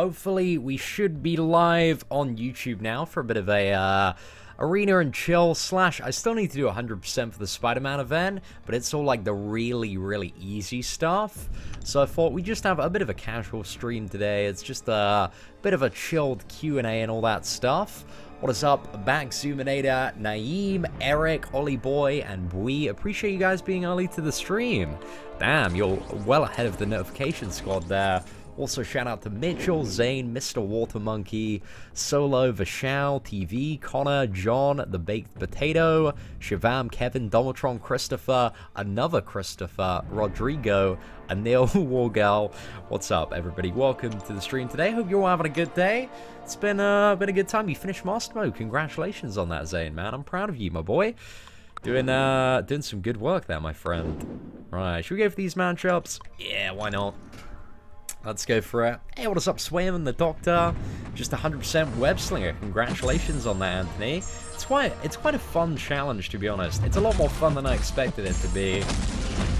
hopefully we should be live on YouTube now for a bit of a arena and chill slash. I still need to do 100% for the Spider-Man event, but it's all like the really easy stuff. So I thought we'd just have a bit of a casual stream today. It's just a bit of a chilled Q&A and all that stuff. What is up, Back Zoominator, Naeem, Eric, Ollie Boy, and Bui? Appreciate you guys being early to the stream. Damn, you're well ahead of the notification squad there. Also, shout out to Mitchell, Zane, Mr. Water Monkey, Solo, Vishal, TV, Connor, John, The Baked Potato, Shivam, Kevin, Domatron, Christopher, another Christopher, Rodrigo, Anil, Wargal. What's up, everybody? Welcome to the stream today. Hope you're all having a good day. It's been a good time. You finished Master Mode. Congratulations on that, Zane, man. I'm proud of you, my boy. Doing some good work there, my friend. Right, should we go for these matchups? Yeah, why not? Let's go for it. Hey, what is up, Swam and the Doctor? Just 100% Web-Slinger. Congratulations on that, Anthony. It's quite a fun challenge, to be honest. It's a lot more fun than I expected it to be.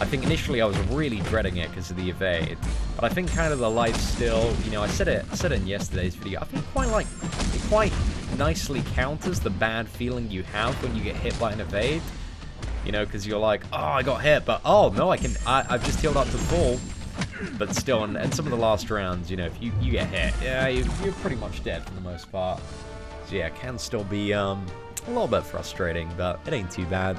I think initially I was really dreading it because of the evade, but I think kind of the life still, you know, I said it in yesterday's video. I think it quite nicely counters the bad feeling you have when you get hit by an evade. You know, because you're like, oh, I got hit, but oh no, I've just healed up to full. But still, and some of the last rounds, you know, if you get hit, yeah, you're pretty much dead for the most part. So yeah, it can still be a little bit frustrating, but it ain't too bad.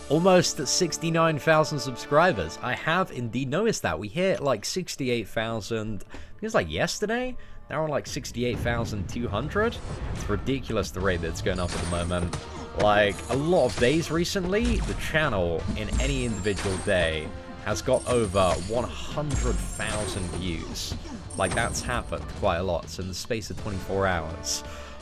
Almost at 69,000 subscribers. I have indeed noticed that. We hit like 68,000, it was like yesterday. Now we're like 68,200. It's ridiculous the rate that's going up at the moment. Like, a lot of days recently, the channel in any individual day has got over 100,000 views. Like, that's happened quite a lot. So in the space of 24 hours,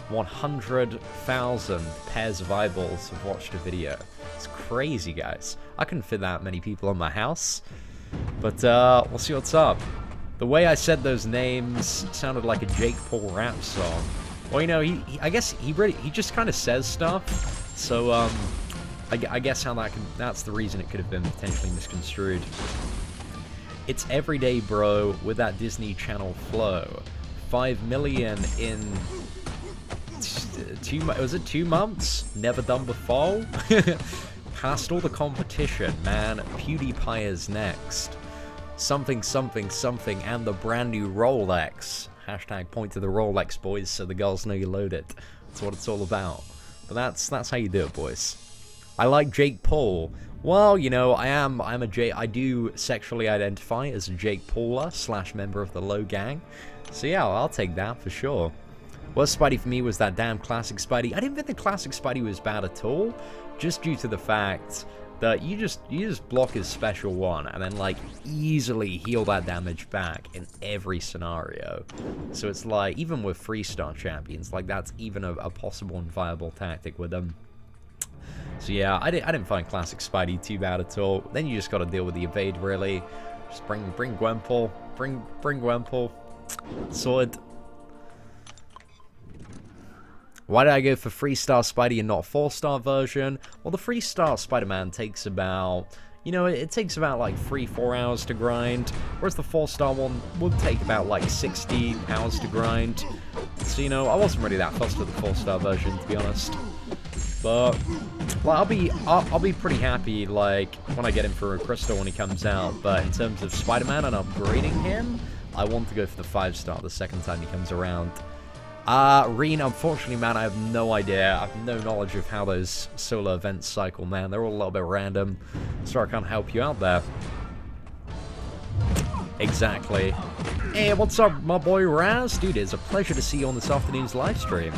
100,000 pairs of eyeballs have watched a video. It's crazy, guys. I couldn't fit that many people in my house. But we'll see what's up. The way I said those names sounded like a Jake Paul rap song. Well, you know, I guess he just kind of says stuff. So I guess that's the reason it could have been potentially misconstrued. It's everyday, bro, with that Disney Channel flow. 5 million in 2 months? Never done before? Past all the competition, man. PewDiePie is next. Something, and the brand new Rolex. Hashtag point to the Rolex, boys, so the girls know you load it. That's what it's all about. But that's how you do it, boys. I like Jake Paul. Well, you know, I do sexually identify as a Jake Pauler / member of the Low Gang. So yeah, I'll take that for sure. Worst Spidey for me was that damn classic Spidey. I didn't think the classic Spidey was bad at all, just due to the fact that you just block his special one and then like easily heal that damage back in every scenario. So it's like, even with 3-star champions, like that's even a possible and viable tactic with them. So yeah, I didn't find classic Spidey too bad at all. Then you just got to deal with the evade, really. Just bring Gwenpool, bring Gwenpool. Sorted. Why did I go for 3-star Spidey and not 4-star version? Well, the 3-star Spider-Man takes about, you know, it takes about like 3-4 hours to grind, whereas the 4-star one would take about like 60 hours to grind. So, you know, I wasn't really that fussed with the 4-star version, to be honest. But well, I'll be pretty happy like when I get him for a crystal when he comes out. But in terms of Spider-Man and upgrading him, I want to go for the 5-star the second time he comes around. Reen, unfortunately, man, I have no idea. I have no knowledge of how those solo events cycle, man. They're all a little bit random, so I can't help you out there. Exactly. Hey, what's up, my boy Raz? Dude, it's a pleasure to see you on this afternoon's live stream.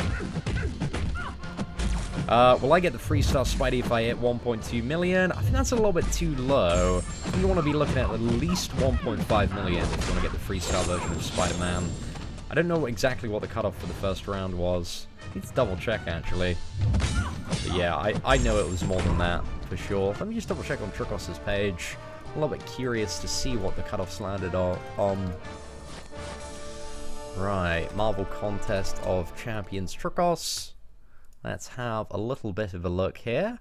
Will I get the 3-star Spidey if I hit 1.2 million? I think that's a little bit too low. I think you want to be looking at least 1.5 million if you want to get the 3-star version of Spider-Man. I don't know exactly what the cutoff for the first round was. I need to double check, actually. But yeah, I know it was more than that, for sure. Let me just double check on Tricos's page. I'm a little bit curious to see what the cutoffs landed on. Right, Marvel Contest of Champions Tricos. Let's have a little bit of a look here.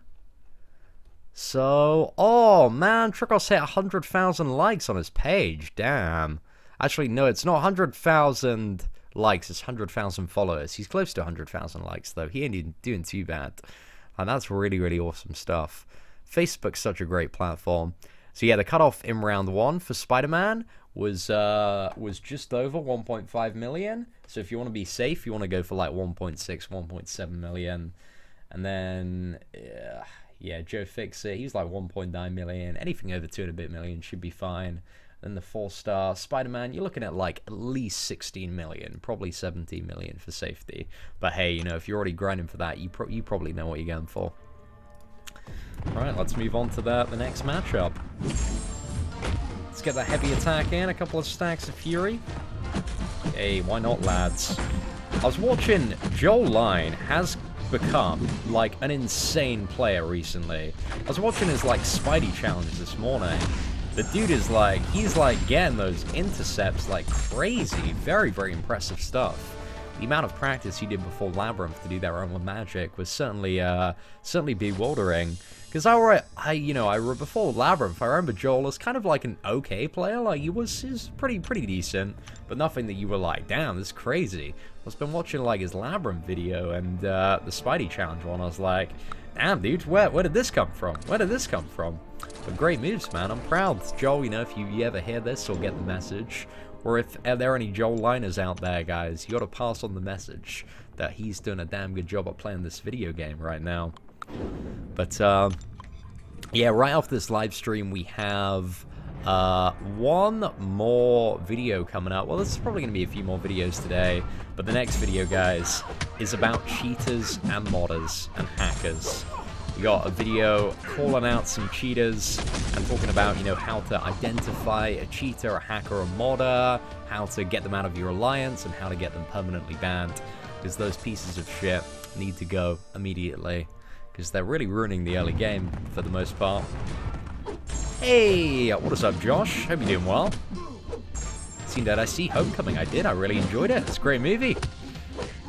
So, oh man, Tricos hit 100,000 likes on his page. Damn. Actually, no, it's not 100,000 likes. It's 100,000 followers. He's close to 100,000 likes, though. He ain't even doing too bad. And that's really, really awesome stuff. Facebook's such a great platform. So yeah, the cutoff in round 1 for Spider-Man was just over 1.5 million. So if you want to be safe, you want to go for like 1.6, 1.7 million. And then, yeah, Joe Fixit, he's like 1.9 million. Anything over 2 and a bit million should be fine. Then the 4-star Spider-Man, you're looking at like at least 16 million, probably 17 million for safety. But hey, you know, if you're already grinding for that, you probably know what you're going for. Alright, let's move on to the next matchup. Let's get that heavy attack in, a couple of stacks of Fury. Hey, why not, lads? I was watching Joel Line has become like an insane player recently. I was watching his like Spidey challenge this morning. The dude is like, he's like getting those intercepts like crazy. Very, very impressive stuff. The amount of practice he did before Labyrinth to do that run with Magic was certainly bewildering. Because before Labyrinth, I remember Joel was kind of like an okay player. Like he's pretty decent, but nothing that you were like, damn, this is crazy. I've been watching like his Labyrinth video and the Spidey challenge one. I was like, damn, dude, where did this come from? Where did this come from? But great moves, man. I'm proud, Joel. You know, if you ever hear this or get the message, or if there are any Joel liners out there, guys, you got to pass on the message that he's doing a damn good job at playing this video game right now. But yeah, right off this live stream, we have one more video coming up. Well, there's probably going to be a few more videos today, but the next video, guys, is about cheaters and modders and hackers. We got a video calling out some cheaters and talking about, you know, how to identify a cheater, a hacker, a modder, how to get them out of your alliance, and how to get them permanently banned. Because those pieces of shit need to go immediately. Because they're really ruining the early game for the most part. Hey, what is up, Josh? Hope you're doing well. Seen that I see Homecoming. I did. I really enjoyed it. It's a great movie.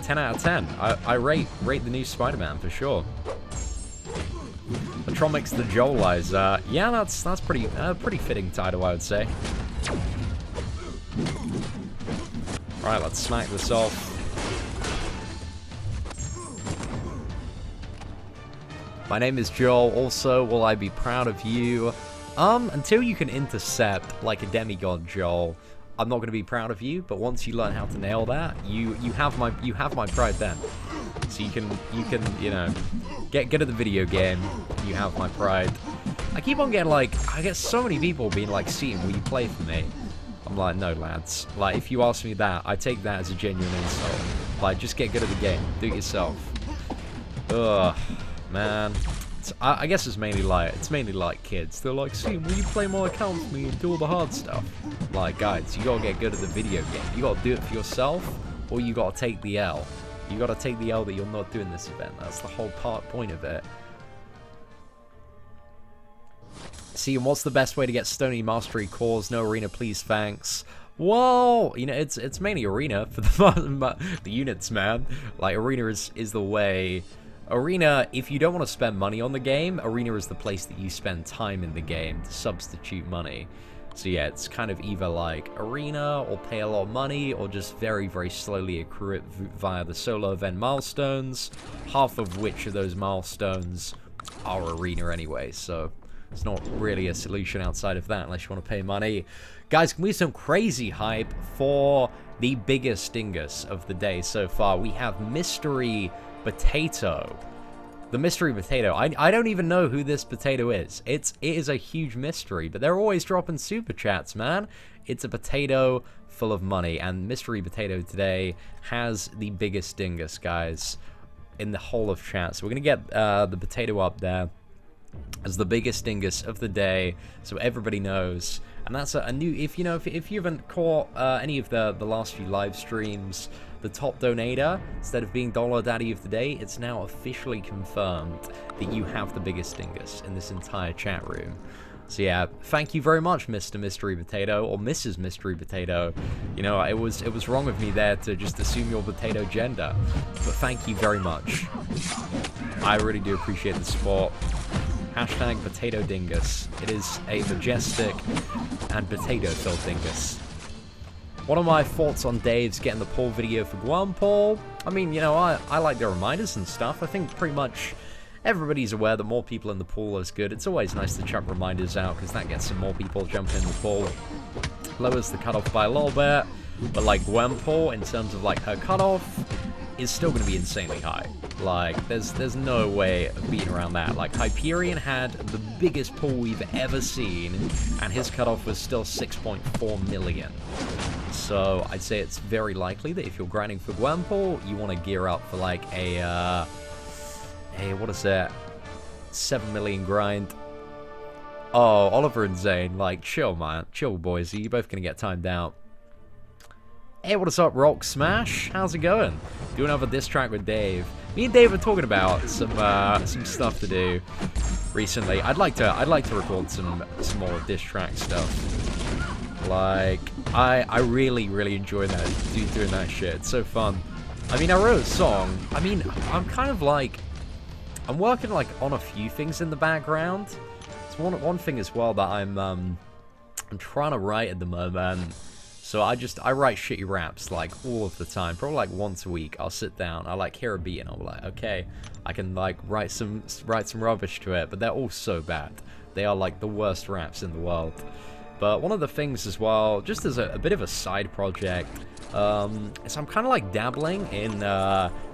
10 out of 10. I rate the new Spider-Man for sure. Atromix the Joelizer. Yeah, that's pretty fitting title, I would say. Right, let's smack this off. My name is Joel. Also, will I be proud of you? Until you can intercept like a demigod, Joel, I'm not going to be proud of you. But once you learn how to nail that, you have my pride then. So you can you know, get good at the video game. You have my pride. I keep on getting like, I get so many people being like, "Seam, will you play for me?" I'm like, no, lads. Like, if you ask me that, I take that as a genuine insult. Like, just get good at the game. Do it yourself. Ugh, man. I guess it's mainly like kids. They're like, "Seam, will you play my account for me and do all the hard stuff?" Like, guys, you gotta get good at the video game. You gotta do it for yourself, or you gotta take the L. You gotta take the L that you're not doing this event. That's the whole point of it. See, and what's the best way to get Stony Mastery cores? No arena, please, thanks. Well, you know, it's mainly arena for the units, man. Like, arena is the way. Arena, if you don't want to spend money on the game, arena is the place that you spend time in the game to substitute money. So yeah, it's kind of either like arena or pay a lot of money, or just very, very slowly accrue it via the solo event milestones, half of which of those milestones are arena anyway, so it's not really a solution outside of that unless you want to pay money. Guys, can we have some crazy hype for the biggest dingus of the day so far? We have Mystery Potato. The Mystery Potato. I don't even know who this potato is. It is a huge mystery, but they're always dropping super chats, man. It's a potato full of money, and Mystery Potato today has the biggest dingus, guys, in the whole of chat. So we're gonna get the potato up there as the biggest dingus of the day, so everybody knows. And that's a new, if you haven't caught any of the last few live streams, the top donator, instead of being Dollar Daddy of the Day, it's now officially confirmed that you have the biggest dingus in this entire chat room. So yeah, thank you very much, Mr. Mystery Potato, or Mrs. Mystery Potato. You know, it was wrong of me there to just assume your potato gender, but thank you very much. I really do appreciate the support. Hashtag Potato Dingus. It is a majestic and potato-filled dingus. One of my thoughts on Dave's getting the poll video for Guampole. I mean, you know, I like the reminders and stuff. I think pretty much everybody's aware that more people in the pool is good. It's always nice to chuck reminders out, because that gets some more people jumping in the pool. Lowers the cutoff by a little bit, but like Guampole, in terms of like her cutoff, is still going to be insanely high. Like, there's no way of beating around that. Like, Hyperion had the biggest pool we've ever seen, and his cutoff was still 6.4 million. So, I'd say it's very likely that if you're grinding for Guampole, you want to gear up for like a, what is that? 7 million grind. Oh, Oliver and Zane, like, chill, man. Chill, boys. You're both going to get timed out. Hey, what is up, Rock Smash? How's it going? Do another diss track with Dave. Me and Dave were talking about some stuff to do recently. I'd like to record some more diss track stuff. Like, I really enjoy that, doing that shit. It's so fun. I mean, I wrote a song. I mean, I'm kind of like, I'm working like on a few things in the background. It's one thing as well that I'm trying to write at the moment. So I write shitty raps, like, all of the time. Probably, like, once a week, I'll sit down, I'll, like, hear a beat, and I'll be like, okay, I can, like, write some rubbish to it, but they're all so bad. They are, like, the worst raps in the world. But one of the things as well, just as a bit of a side project, is I'm kind of, like, dabbling in,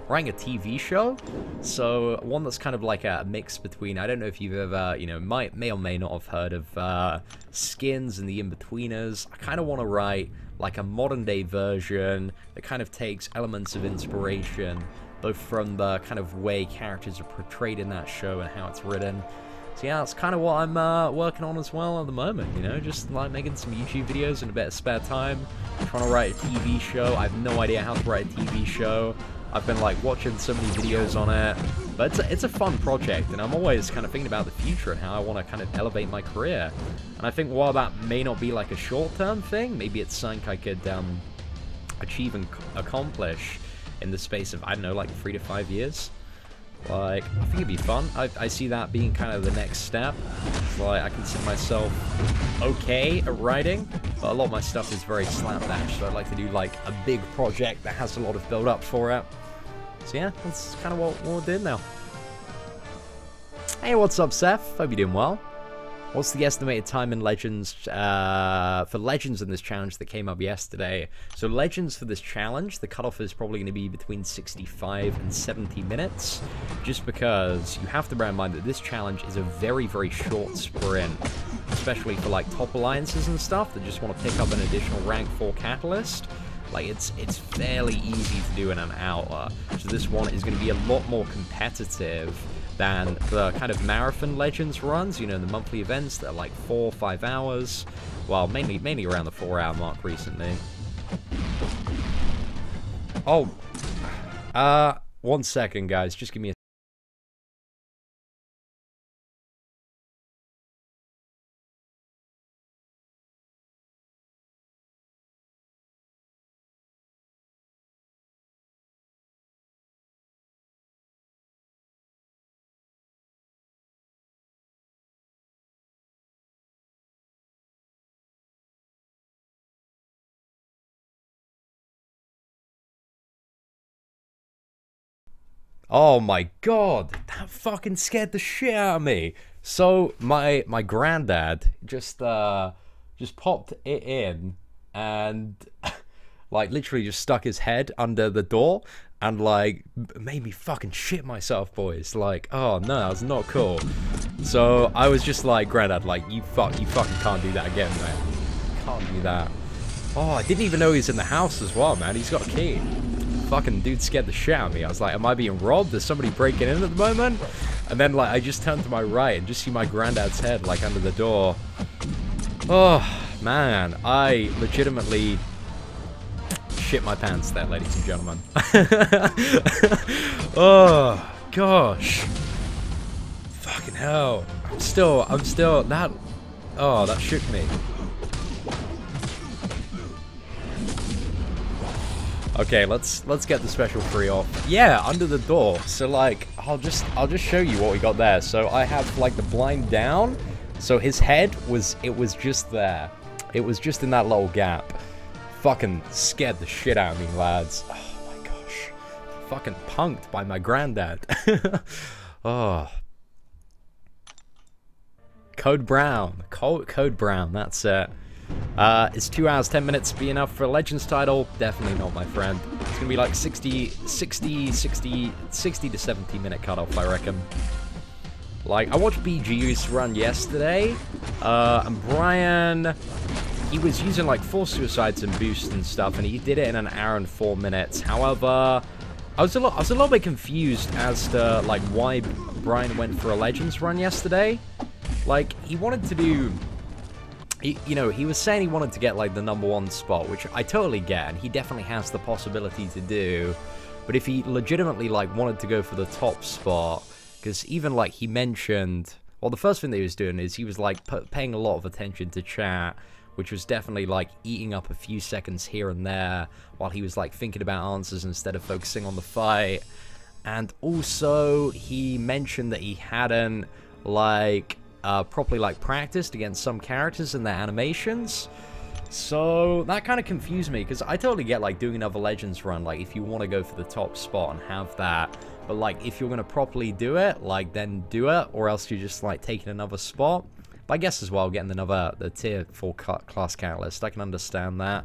writing a TV show. So one that's kind of like a mix between, I don't know if you've ever, you know, may or may not have heard of Skins and the In-Betweeners. I kind of want to write like a modern day version that kind of takes elements of inspiration both from the kind of way characters are portrayed in that show and how it's written. So yeah, that's kind of what I'm working on as well at the moment, you know, just like making some YouTube videos in a bit of spare time. I'm trying to write a TV show. I have no idea how to write a TV show. I've been like watching so many videos on it, but it's a fun project, and I'm always kind of thinking about the future and how I want to kind of elevate my career. And I think while that may not be like a short-term thing, maybe it's something I could achieve and accomplish in the space of, I don't know, like 3 to 5 years. Like, I think it'd be fun. I see that being kind of the next step. Like, I consider myself okay at writing, but a lot of my stuff is very slapdash, so I'd like to do like a big project that has a lot of build-up for it. So yeah, that's kind of what we're doing now. Hey, what's up, Seth? Hope you're doing well. What's the estimated time in Legends, for Legends in this challenge that came up yesterday? So Legends for this challenge, the cutoff is probably going to be between 65 and 70 minutes, just because you have to bear in mind that this challenge is a very short sprint, especially for like top alliances and stuff that just want to pick up an additional rank 4 catalyst. Like, it's fairly easy to do in an hour, so this one is going to be a lot more competitive than the kind of marathon Legends runs, you know, the monthly events that are like 4 or 5 hours. Well, mainly around the 4-hour mark recently. Oh, 1 second, guys. Just give me a... Oh my god, that fucking scared the shit out of me. So my granddad just popped it in and like literally just stuck his head under the door and like made me fucking shit myself, boys. Like, oh no, that was not cool. So I was just like, granddad, like you fucking can't do that again, man. You can't do that. Oh, I didn't even know he was in the house as well, man. He's got a key. Fucking dude scared the shit out of me. I was like, am I being robbed? Is somebody breaking in at the moment? And then like I just turned to my right and just see my granddad's head like under the door. Oh man, I legitimately shit my pants there, ladies and gentlemen. Oh gosh, fucking hell. I'm still that. Oh, that shook me. Okay, let's get the special free off. Yeah, under the door. So like, I'll just show you what we got there. So I have like the blind down. So his head was just there. It was just in that little gap. fucking scared the shit out of me, lads. Oh my gosh. Fucking punked by my granddad. Oh. Code Brown. Code Brown, that's it. Is 2 hours, 10 minutes be enough for a Legends title? Definitely not, my friend. It's gonna be like 60 to 70 minute cutoff, I reckon. Like, I watched BGU's run yesterday, and Brian, he was using like 4 suicides and boosts and stuff, and he did it in an hour and 4 minutes. However, I was a little bit confused as to like why Brian went for a Legends run yesterday. Like, he wanted to do, you know, he was saying he wanted to get like the #1 spot, which I totally get, and he definitely has the possibility to do. But if he legitimately like wanted to go for the top spot, because even like he mentioned, well, the first thing that he was doing is he was like paying a lot of attention to chat, which was definitely like eating up a few seconds here and there while he was like thinking about answers instead of focusing on the fight. And also he mentioned that he hadn't like properly like practiced against some characters and their animations. So that kind of confused me, because I totally get like doing another Legends run, like if you want to go for the top spot and have that, but like if you're going to properly do it, like then do it, or else you're just like taking another spot. But I guess as well getting the tier 4 class catalyst, I can understand that.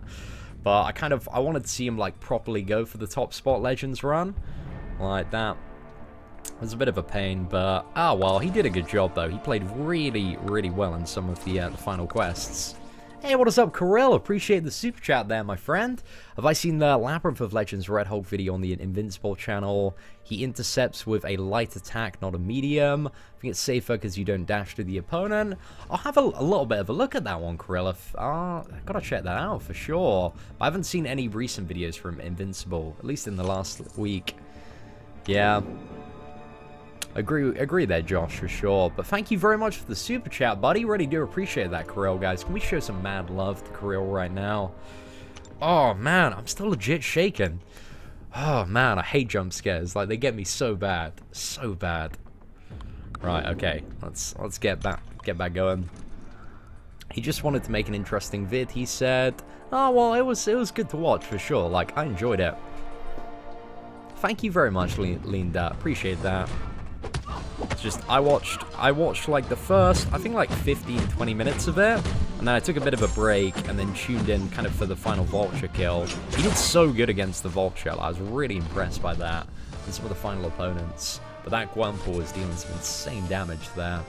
But I wanted to see him like properly go for the top spot Legends run like that. It was a bit of a pain, but ah well, he did a good job though. He played really, really well in some of the final quests. Hey, what is up, Kirill? Appreciate the super chat there, my friend. Have I seen the Labyrinth of Legends Red Hulk video on the Invincible channel? He intercepts with a light attack, not a medium. I think it's safer because you don't dash to the opponent. I'll have a little bit of a look at that one, Kirill. I've got to check that out for sure. I haven't seen any recent videos from Invincible, at least in the last week. Yeah. Agree there, Josh, for sure. But thank you very much for the super chat, buddy. Really do appreciate that, Kirill, guys. Can we show some mad love to Kirill right now? Oh, man, I'm still legit shaking. Oh, man, I hate jump scares. Like, they get me so bad. So bad. Right, okay. Let's get back going. He just wanted to make an interesting vid, he said. Oh, well, it was good to watch, for sure. Like, I enjoyed it. Thank you very much, Linda. Appreciate that. It's just, I watched like the first, I think like 15-20 minutes of it, and then I took a bit of a break, and then tuned in kind of for the final Vulture kill. He did so good against the Vulture. I was really impressed by that, and some of the final opponents. But that Gwampool was dealing some insane damage there.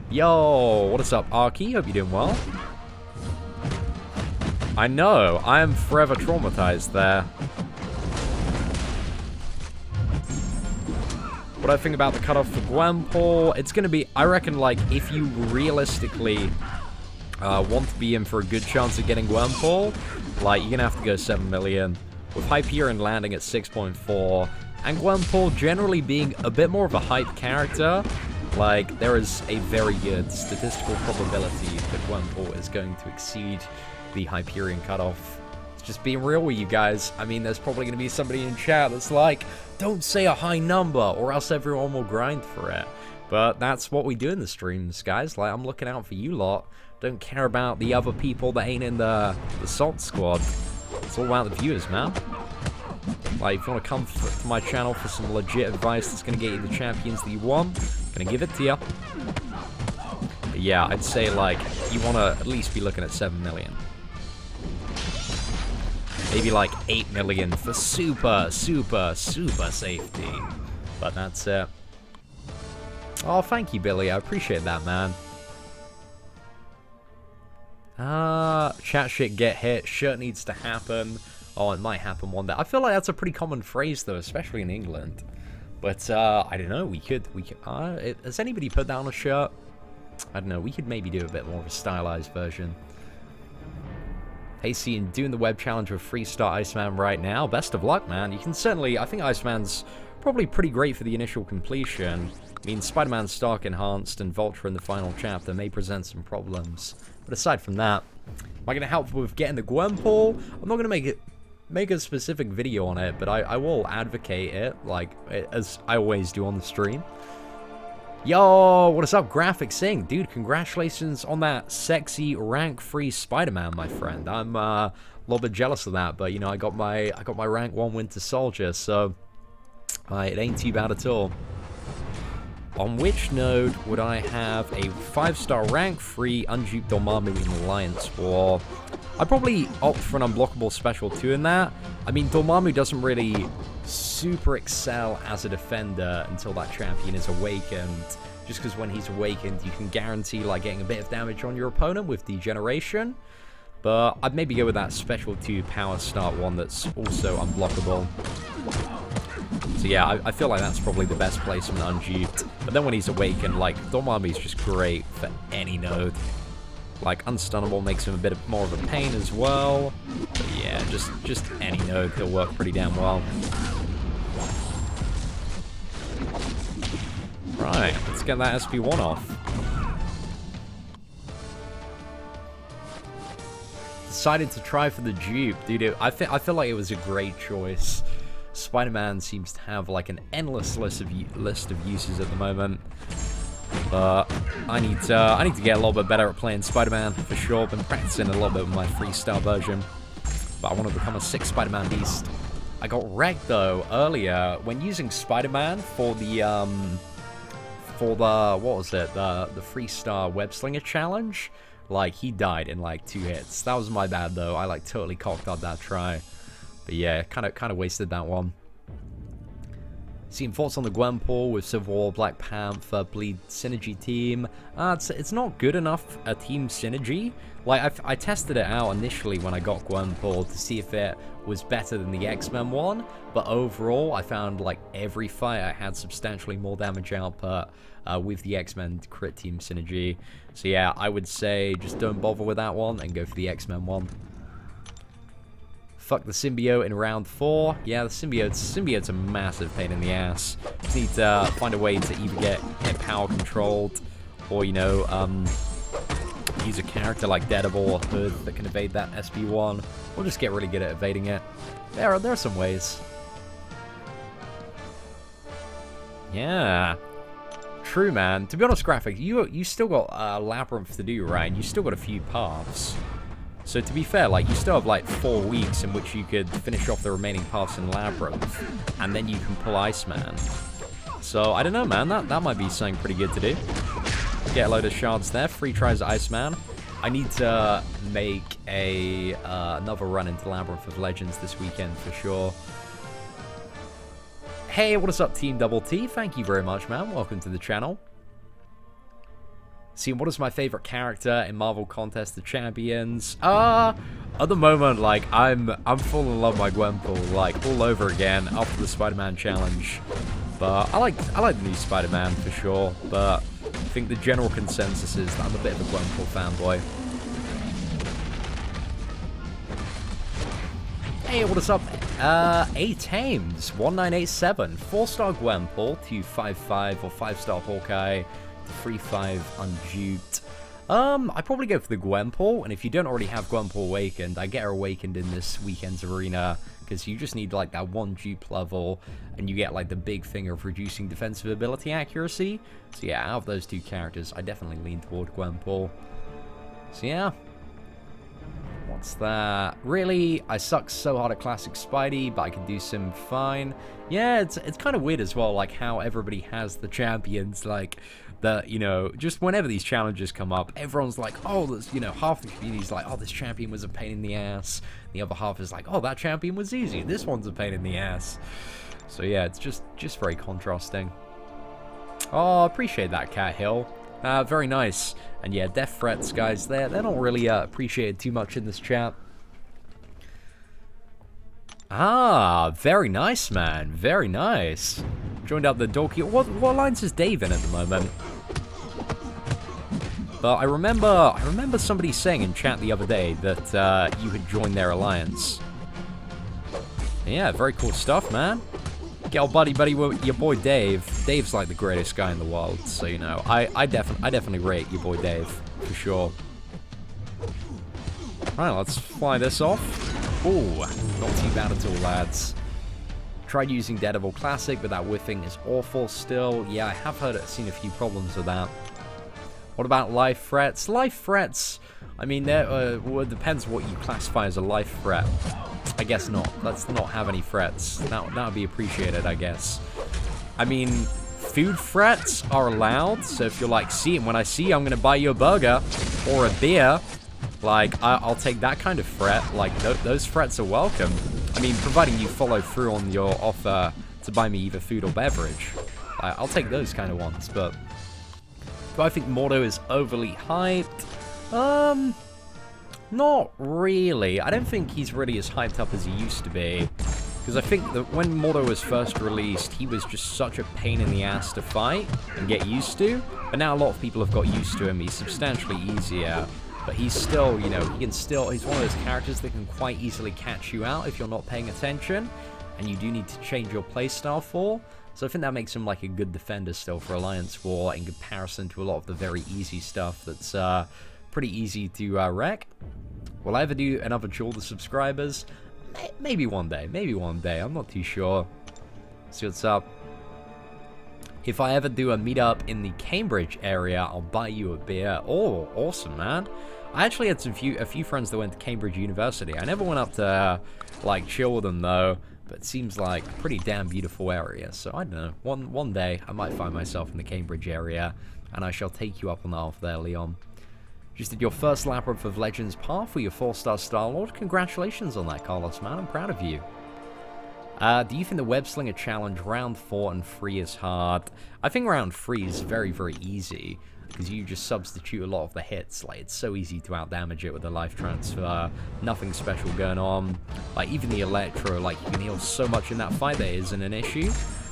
Yo, what is up, Arky? Hope you're doing well. I know, I am forever traumatized there. What I think about the cutoff for Gwampool, it's going to be, I reckon, like, if you realistically want to be in for a good chance of getting Gwampool, like, you're going to have to go 7 million. With Hyperion landing at 6.4, and Gwampool generally being a bit more of a hype character, like, there is a very good statistical probability that Gwampool is going to exceed the Hyperion cutoff. Just being real with you guys. I mean, there's probably going to be somebody in chat that's like, don't say a high number or else everyone will grind for it. But that's what we do in the streams, guys. Like, I'm looking out for you lot. Don't care about the other people that ain't in the Salt Squad. It's all about the viewers, man. Like, if you want to come to my channel for some legit advice that's going to get you the champions that you want, I'm going to give it to you. But yeah, I'd say, like, you want to at least be looking at 7 million. Maybe like 8 million for super safety. But that's it. Oh, thank you, Billy. I appreciate that, man. Chat shit get hit. Shirt needs to happen. Oh, it might happen one day. I feel like that's a pretty common phrase, though, especially in England. But, I don't know. We could, has anybody put that on a shirt? I don't know. We could maybe do a bit more of a stylized version. Hey, Cian, doing the web challenge with Freestart Iceman right now. Best of luck, man. You can certainly, I think Iceman's probably pretty great for the initial completion. I mean, Spider-Man Stark Enhanced and Vulture in the final chapter may present some problems. But aside from that, am I going to help with getting the Gwampool? I'm not going to make a specific video on it, but I will advocate it, like, as I always do on the stream. Yo, what is up, Graphic Sing? Dude, congratulations on that sexy rank-free Spider-Man, my friend. I'm a little bit jealous of that, but you know, I got my rank 1 Winter Soldier, so it ain't too bad at all. On which node would I have a 5-star rank-free unduped Dormammu in Alliance War? I'd probably opt for an unblockable special 2 in that. I mean, Dormammu doesn't really super excel as a defender until that champion is awakened. Just because when he's awakened, you can guarantee like getting a bit of damage on your opponent with Degeneration. But I'd maybe go with that special 2 power start one that's also unblockable. So yeah, I feel like that's probably the best placement unduped. But then when he's awakened, like, Dormammu's just great for any node. Like, unstunnable makes him a bit more of a pain as well. But yeah, just any node, he'll work pretty damn well. Right, let's get that SP1 off. Decided to try for the dupe. Dude, I feel like it was a great choice. Spider-Man seems to have like an endless list of uses at the moment. But I need to get a little bit better at playing Spider-Man for sure. Been practicing a little bit with my freestyle version. But I want to become a 6 Spider-Man beast. I got wrecked though earlier when using Spider-Man for the what was it? The freestyle Web-Slinger challenge. Like, he died in like 2 hits. That was my bad though. I like totally cocked up that try. But yeah, kind of wasted that one. Seeing thoughts on the Gwenpool with Civil War, Black Panther, Bleed synergy team. It's not good enough a team synergy. Like, I tested it out initially when I got Gwenpool to see if it was better than the X-Men one. But overall, I found like every fight I had substantially more damage output with the X-Men crit team synergy. So yeah, I would say just don't bother with that one and go for the X-Men one. Fuck the symbiote in round 4. Yeah, the symbiote's a massive pain in the ass. Just need to find a way to either get it power controlled, or you know, use a character like Daredevil or Hood that can evade that SP1, or just get really good at evading it. There are some ways. Yeah. True, man. To be honest, Graphic, you still got a labyrinth to do, right? And you still got a few paths. So to be fair, like, you still have like 4 weeks in which you could finish off the remaining paths in Labyrinth, and then you can pull Iceman. So, I don't know, man, that might be something pretty good to do. Get a load of shards there, 3 tries at Iceman. I need to make another run into Labyrinth of Legends this weekend for sure. Hey, what is up, Team Double T? Thank you very much, man. Welcome to the channel. See, what is my favorite character in Marvel Contest of Champions? At the moment, like, I'm full in love with my Gwenpool, like, all over again after the Spider-Man challenge. But I like the new Spider-Man for sure, but I think the general consensus is that I'm a bit of a Gwenpool fanboy. Hey, what is up? A-Tames, 1987, 4-star Gwenpool, 255 or 5-star Hawkeye, 3-5 unduped. I'd probably go for the Gwenpool, and if you don't already have Gwenpool awakened, I get her awakened in this weekend's arena, because you just need like that 1 dupe level, and you get like the big thing of reducing defensive ability accuracy. So yeah, out of those 2 characters, I definitely lean toward Gwenpool. So yeah. What's that? Really? I suck so hard at Classic Spidey, but I can do Sim fine. Yeah, it's kind of weird as well, like how everybody has the champions, like, that, you know, just whenever these challenges come up, everyone's like, oh, there's, you know, half the community's like, oh, this champion was a pain in the ass. The other half is like, oh, that champion was easy. This one's a pain in the ass. So yeah, it's just very contrasting. Oh, appreciate that, Cat Hill. Very nice. And yeah, death threats, guys, they're not really appreciated too much in this chat. Ah, very nice, man. Very nice. Joined up the Dorky. What lines is Dave in at the moment? But I remember somebody saying in chat the other day that you had joined their alliance. Yeah, very cool stuff, man. Get old buddy with your boy Dave. Dave's like the greatest guy in the world, so you know, I definitely rate your boy Dave for sure. Right, let's fly this off. Ooh, not too bad at all, lads. Tried using Daredevil Classic, but that whiffing is awful still. Yeah, I have seen a few problems with that. What about life threats? Life threats, I mean, well, it depends what you classify as a life threat. I guess not. Let's not have any threats. That would be appreciated, I guess. I mean, food threats are allowed, so if you're like, when I see you, I'm going to buy you a burger or a beer, like, I'll take that kind of threat. Like, those threats are welcome. I mean, providing you follow through on your offer to buy me either food or beverage. I'll take those kind of ones, but do I think Mordo is overly hyped? Not really. I don't think he's really as hyped up as he used to be. Because I think that when Mordo was first released, he was just such a pain in the ass to fight and get used to. But now a lot of people have got used to him. He's substantially easier. But he's still, you know, he's one of those characters that can quite easily catch you out if you're not paying attention. And you do need to change your playstyle for. So I think that makes him like a good defender still for Alliance War in comparison to a lot of the very easy stuff that's pretty easy to wreck. Will I ever do another duel to subscribers? Maybe one day. Maybe one day. I'm not too sure. See what's up. If I ever do a meetup in the Cambridge area, I'll buy you a beer. Oh, awesome, man. I actually had a few friends that went to Cambridge University. I never went up to, like, chill with them, though. But it seems like a pretty damn beautiful area. So, I don't know. One day, I might find myself in the Cambridge area. And I shall take you up on the offer there, Leon. Just did your first labyrinth of Legends Path for your 4-star Star-Lord. Congratulations on that, Carlos, man. I'm proud of you. Do you think the Web-Slinger challenge round 4 and 3 is hard? I think round 3 is very, very easy. Because you just substitute a lot of the hits. Like, it's so easy to outdamage it with the life transfer. Nothing special going on. Like, even the Electro, like, you can heal so much in that fight that isn't an issue.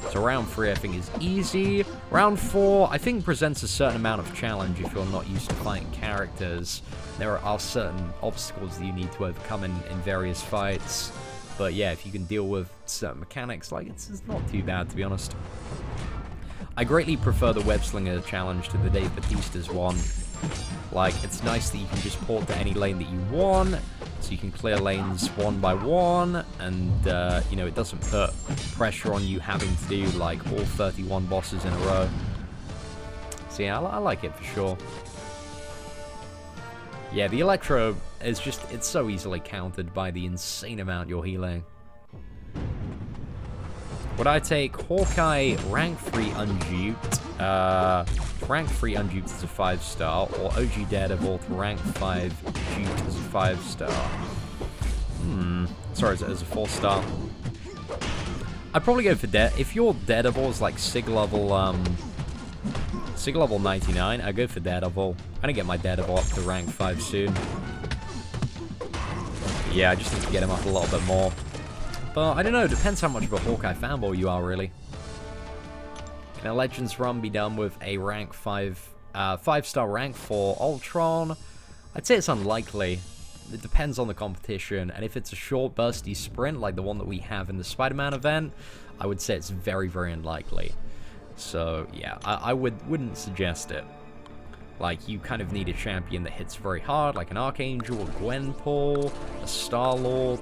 So round 3, I think, is easy. Round 4, I think, presents a certain amount of challenge if you're not used to fighting characters. There are certain obstacles that you need to overcome in various fights. But yeah, if you can deal with certain mechanics, like, it's not too bad, to be honest. I greatly prefer the Web-Slinger challenge to the Dave Batista's one. Like, it's nice that you can just port to any lane that you want, so you can clear lanes one by one, and, you know, it doesn't put pressure on you having to do, like, all 31 bosses in a row. So yeah, I like it for sure. Yeah, the Electro is just, it's so easily countered by the insane amount you're healing. Would I take Hawkeye rank 3 unduped, rank 3 unduped as a 5-star, or OG Daredevil to rank 5 duped as a 5-star? Sorry, as a 4-star. I'd probably go for if your Daredevil is like Sig level 99, I'd go for Daredevil. I'm gonna get my Daredevil up to rank 5 soon. Yeah, I just need to get him up a little bit more. But I don't know, it depends how much of a Hawkeye fanboy you are, really. Can a Legends run be done with a rank 5-star rank for Ultron? I'd say it's unlikely. It depends on the competition, and if it's a short, bursty sprint like the one that we have in the Spider-Man event, I would say it's very, very unlikely. So, yeah, I wouldn't suggest it. Like, you kind of need a champion that hits very hard, like an Archangel, a Gwenpool, a Star-Lord.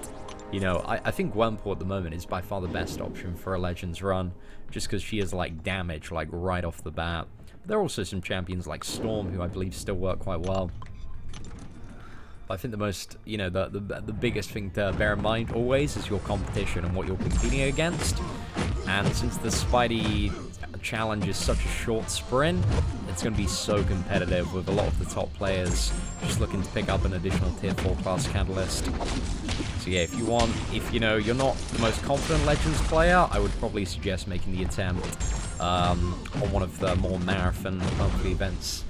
You know, I think Gwenpool at the moment is by far the best option for a Legends run, just because she has, like, damage, like, right off the bat. But there are also some champions like Storm, who I believe still work quite well. But I think the most, you know, the biggest thing to bear in mind always is your competition and what you're competing against. And since the Spidey challenge is such a short sprint, it's going to be so competitive with a lot of the top players just looking to pick up an additional tier 4 class catalyst. So yeah, if you know, you're not the most confident Legends player, I would probably suggest making the attempt on one of the more marathon monthly events.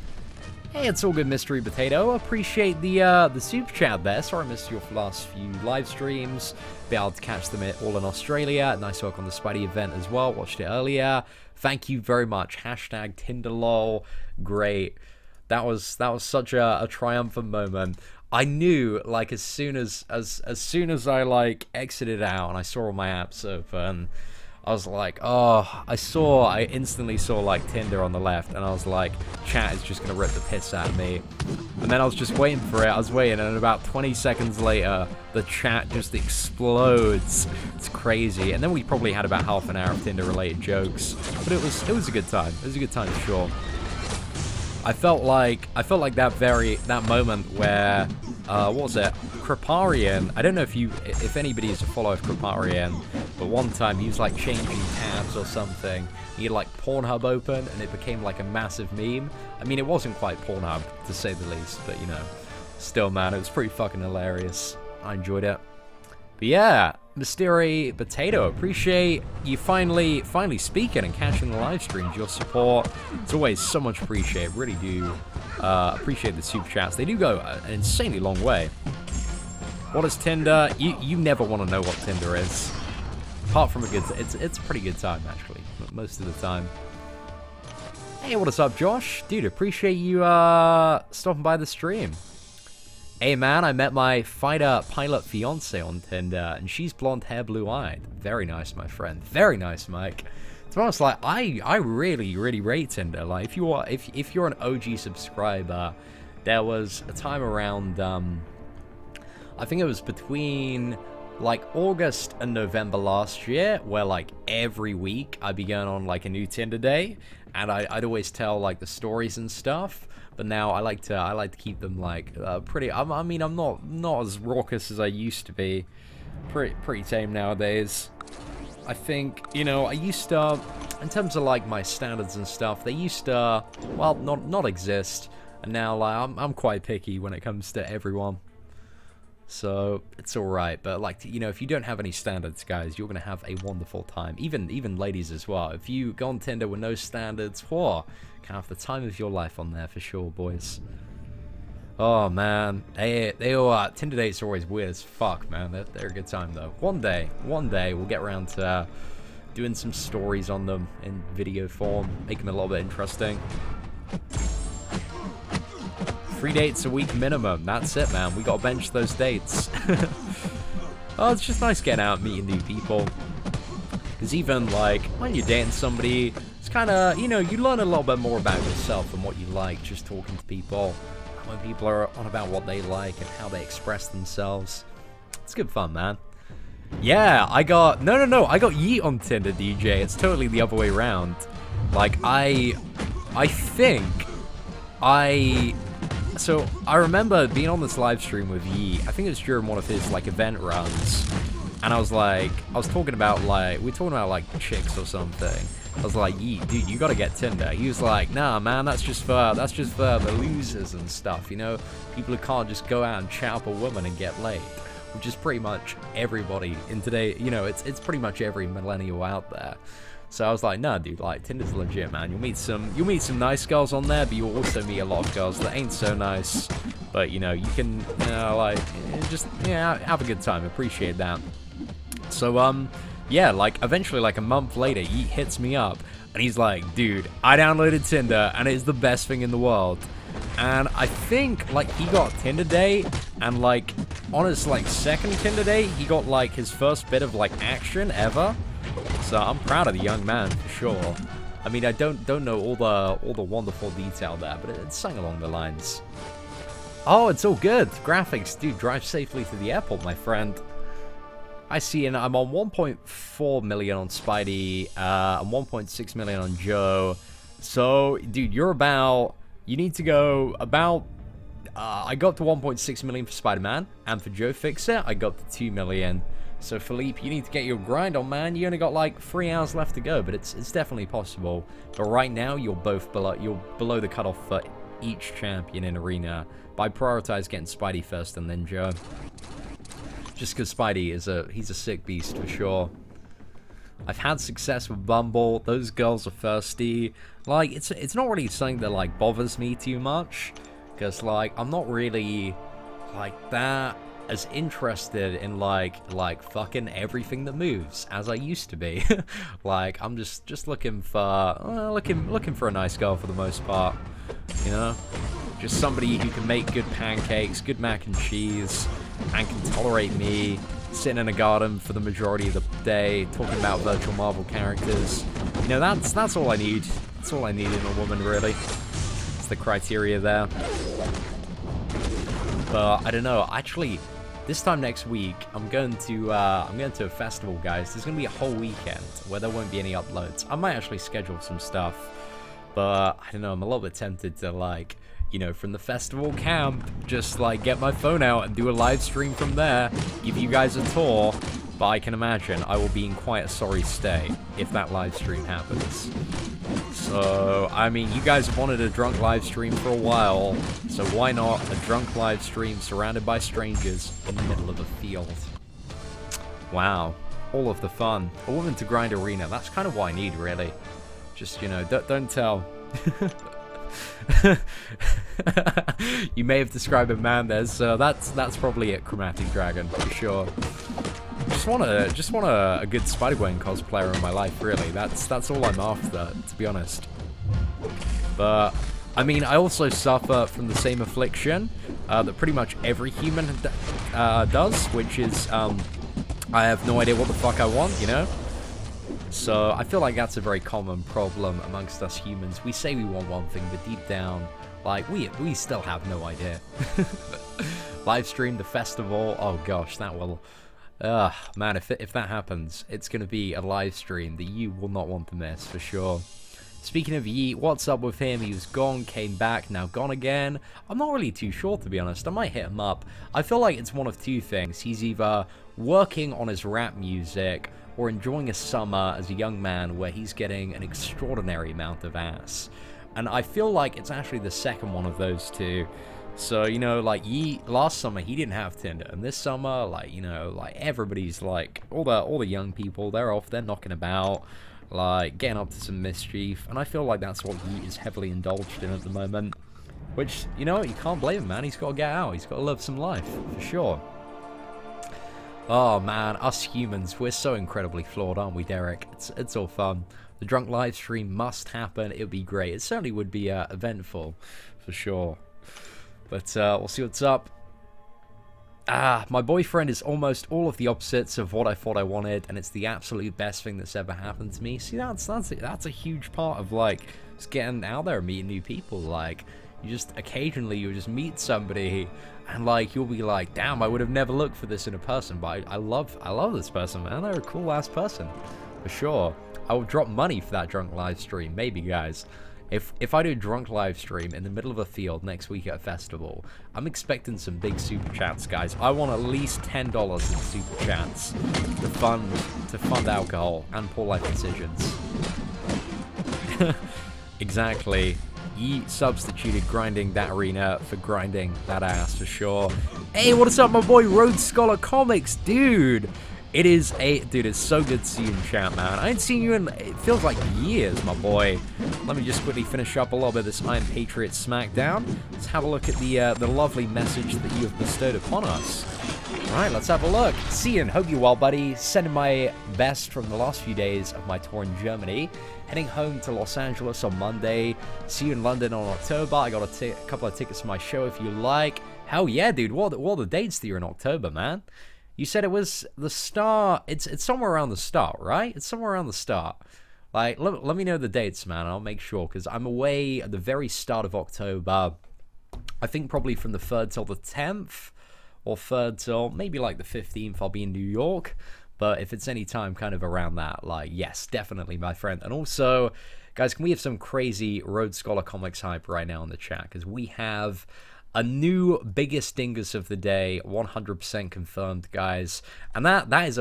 Hey, it's all good, Mystery Potato. Appreciate the super chat there. Sorry I missed your last few live streams. Be able to catch them all in Australia. Nice work on the Spidey event as well. Watched it earlier. Thank you very much. Hashtag Tinderlol. Great. That was such a triumphant moment. I knew, like, as soon as I like exited out and I saw all my apps open, I was like, oh, I instantly saw like Tinder on the left, and I was like, chat is just gonna rip the piss out of me. And then I was just waiting for it, I was waiting, and about 20 seconds later, the chat just explodes. It's crazy. And then we probably had about half an hour of Tinder-related jokes, but it was a good time. It was a good time for sure. I felt like that moment where, what was it? Kriparian. I don't know if anybody is a follower of Kriparian, but one time he was like changing tabs or something. He had like Pornhub open, and it became like a massive meme. I mean, it wasn't quite Pornhub, to say the least, but you know, still, man, it was pretty fucking hilarious. I enjoyed it. But yeah, Mystery Potato, appreciate you finally speaking and catching the live streams. Your support, it's always so much appreciated. Really do appreciate the super chats. They do go an insanely long way. What is Tinder? You never want to know what Tinder is. Apart from a good, it's a pretty good time actually, most of the time. Hey, what is up, Josh? Dude, appreciate you stopping by the stream. Hey man, I met my fighter pilot fiance on Tinder, and she's blonde hair, blue eyed. Very nice, my friend. Very nice, Mike. To be honest, like I really rate Tinder. Like if you're an OG subscriber, there was a time around I think it was between like August and November last year, where like every week I'd be going on like a new Tinder day, and I'd always tell like the stories and stuff. But now I like to keep them like pretty. I mean, I'm not as raucous as I used to be. Pretty tame nowadays. I think, you know, I used to, in terms of like my standards and stuff, they used to, well, not exist, and now like I'm quite picky when it comes to everyone. So it's all right, but like, you know, if you don't have any standards, guys, you're gonna have a wonderful time. Even ladies as well. If you go on Tinder with no standards, whoa, can have the time of your life on there for sure, boys. Oh man, Tinder dates are always weird as fuck, man. They're a good time though. One day we'll get around to doing some stories on them in video form, make them a little bit interesting. 3 dates a week minimum. That's it, man. We gotta bench those dates. Oh, it's just nice getting out and meeting new people. Because even like when you're dating somebody, it's kind of, you know, you learn a little bit more about yourself and what you like just talking to people. And when people are on about what they like and how they express themselves, it's good fun, man. Yeah, I got Yeet on Tinder, DJ. It's totally the other way around. Like I So, I remember being on this live stream with Yeet. I think it was during one of his, like, event runs. And I was talking about, like, we were talking about, like, chicks or something. I was like, Yeet, dude, you gotta get Tinder. He was like, nah, man, that's just for the losers and stuff, you know? People who can't just go out and chat up a woman and get laid. Which is pretty much everybody in today, you know, it's pretty much every millennial out there. So I was like, nah, dude, like, Tinder's legit, man. You'll meet some nice girls on there, but you'll also meet a lot of girls that ain't so nice. But, you know, you can, you know, like, just, yeah, have a good time. Appreciate that. So, yeah, like, eventually, like, a month later, he hits me up, and he's like, dude, I downloaded Tinder, and it's the best thing in the world. And I think, like, he got Tinder date, and, like, on his, like, second Tinder date, he got, like, his first bit of, like, action ever. So I'm proud of the young man for sure. I mean, I don't know all the wonderful detail there, but it's sang along the lines. Oh, it's all good. Graphics, dude. Drive safely to the airport, my friend. I see, and I'm on 1.4 million on Spidey, and 1.6 million on Joe. So, dude, you need to go about. I got to 1.6 million for Spider-Man, and for Joe Fixit, I got to 2 million. So, Philippe, you need to get your grind on, man. You only got like 3 hours left to go, but it's definitely possible. But right now, you're below the cutoff for each champion in Arena. But I prioritize getting Spidey first and then Joe. Just because Spidey he's a sick beast for sure. I've had success with Bumble. Those girls are thirsty. Like, it's not really something that like bothers me too much, because like I'm not really like that as interested in like fucking everything that moves as I used to be. Like, I'm just looking for looking for a nice girl for the most part, you know, just somebody who can make good pancakes, good mac and cheese, and can tolerate me, sitting in a garden for the majority of the day, talking about virtual Marvel characters. You know, that's all I need. That's all I need in a woman, really. It's the criteria there. But I don't know. Actually, this time next week, I'm going to a festival, guys. There's gonna be a whole weekend where there won't be any uploads. I might actually schedule some stuff, but I don't know. I'm a little bit tempted to, like, you know, from the festival camp, just like get my phone out and do a live stream from there, give you guys a tour. But I can imagine I will be in quite a sorry state if that live stream happens. So, I mean, you guys have wanted a drunk live stream for a while, so why not a drunk live stream surrounded by strangers in the middle of a field? Wow, all of the fun. A woman to grind arena, that's kind of what I need, really. Just, you know, don't tell. You may have described a man there, so that's probably it, Chromatic Dragon, for sure. Just want a good Spider-Gwen cosplayer in my life, really. That's all I'm after, to be honest. But I mean, I also suffer from the same affliction that pretty much every human does, which is I have no idea what the fuck I want, you know? So I feel like that's a very common problem amongst us humans. We say we want one thing, but deep down, like, we still have no idea. Livestream the festival, oh gosh, that will... man, if that happens, it's going to be a live stream that you will not want to miss, for sure. Speaking of Yeet, what's up with him? He was gone, came back, now gone again. I'm not really too sure, to be honest. I might hit him up. I feel like it's one of two things. He's either working on his rap music or enjoying a summer as a young man where he's getting an extraordinary amount of ass. And I feel like it's actually the second one of those two. So, you know, like, last summer, he didn't have Tinder. And this summer, like, you know, like, everybody's, like, all the young people, they're off, they're knocking about, like, getting up to some mischief. And I feel like that's what he is heavily indulged in at the moment. Which, you know, you can't blame him, man. He's got to get out. He's got to live some life, for sure. Oh, man, us humans, we're so incredibly flawed, aren't we, Derek? It's all fun. The drunk live stream must happen. It would be great. It certainly would be eventful, for sure. But we'll see what's up. My boyfriend is almost all of the opposites of what I thought I wanted, and it's the absolute best thing that's ever happened to me. See, that's a huge part of, like, just getting out there and meeting new people. Like, you just occasionally you just meet somebody, and like you'll be like, damn, I would have never looked for this in a person, but I love this person, man. They're a cool ass person, for sure. I will drop money for that drunk live stream, maybe, guys. If I do a drunk live stream in the middle of a field next week at a festival, I'm expecting some big super chats, guys. I want at least $10 in super chats to fund alcohol and poor life decisions. Exactly. Ye substituted grinding that arena for grinding that ass, for sure. Hey, what is up, my boy Road Scholar Comics, dude? Dude, it's so good to see you in chat, man. I ain't seen you in, it feels like years, my boy. Let me just quickly finish up a little bit of this Iron Patriot Smackdown. Let's have a look at the lovely message that you have bestowed upon us. Alright, let's have a look. Cian, hope you're well, buddy. Sending my best from the last few days of my tour in Germany. Heading home to Los Angeles on Monday. See you in London on October. I got a couple of tickets to my show if you like. Hell yeah, dude. What are the dates that you're in October, man? You said it was the start. It's somewhere around the start, right? It's somewhere around the start. Like, let me know the dates, man. I'll make sure, because I'm away at the very start of October. I think probably from the 3rd till the 10th, or 3rd till maybe like the 15th, I'll be in New York. But if it's any time kind of around that, like, yes, definitely, my friend. And also, guys, can we have some crazy Road Scholar Comics hype right now in the chat? Because we have a new biggest dingus of the day, 100% confirmed, guys. And that is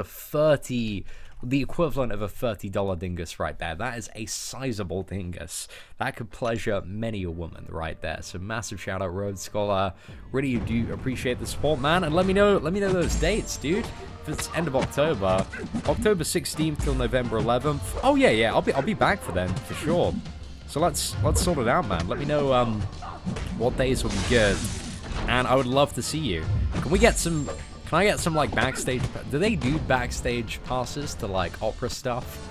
the equivalent of a $30 dingus right there. That is a sizable dingus. That could pleasure many a woman right there. So massive shout out, Road Scholar. Really do appreciate the support, man. And let me know those dates, dude. If it's end of October, October 16th till November 11th. Oh yeah, I'll be back for then, for sure. So let's sort it out, man. Let me know what days will be good, and I would love to see you. Can I get some like backstage? Do they do backstage passes to like opera stuff?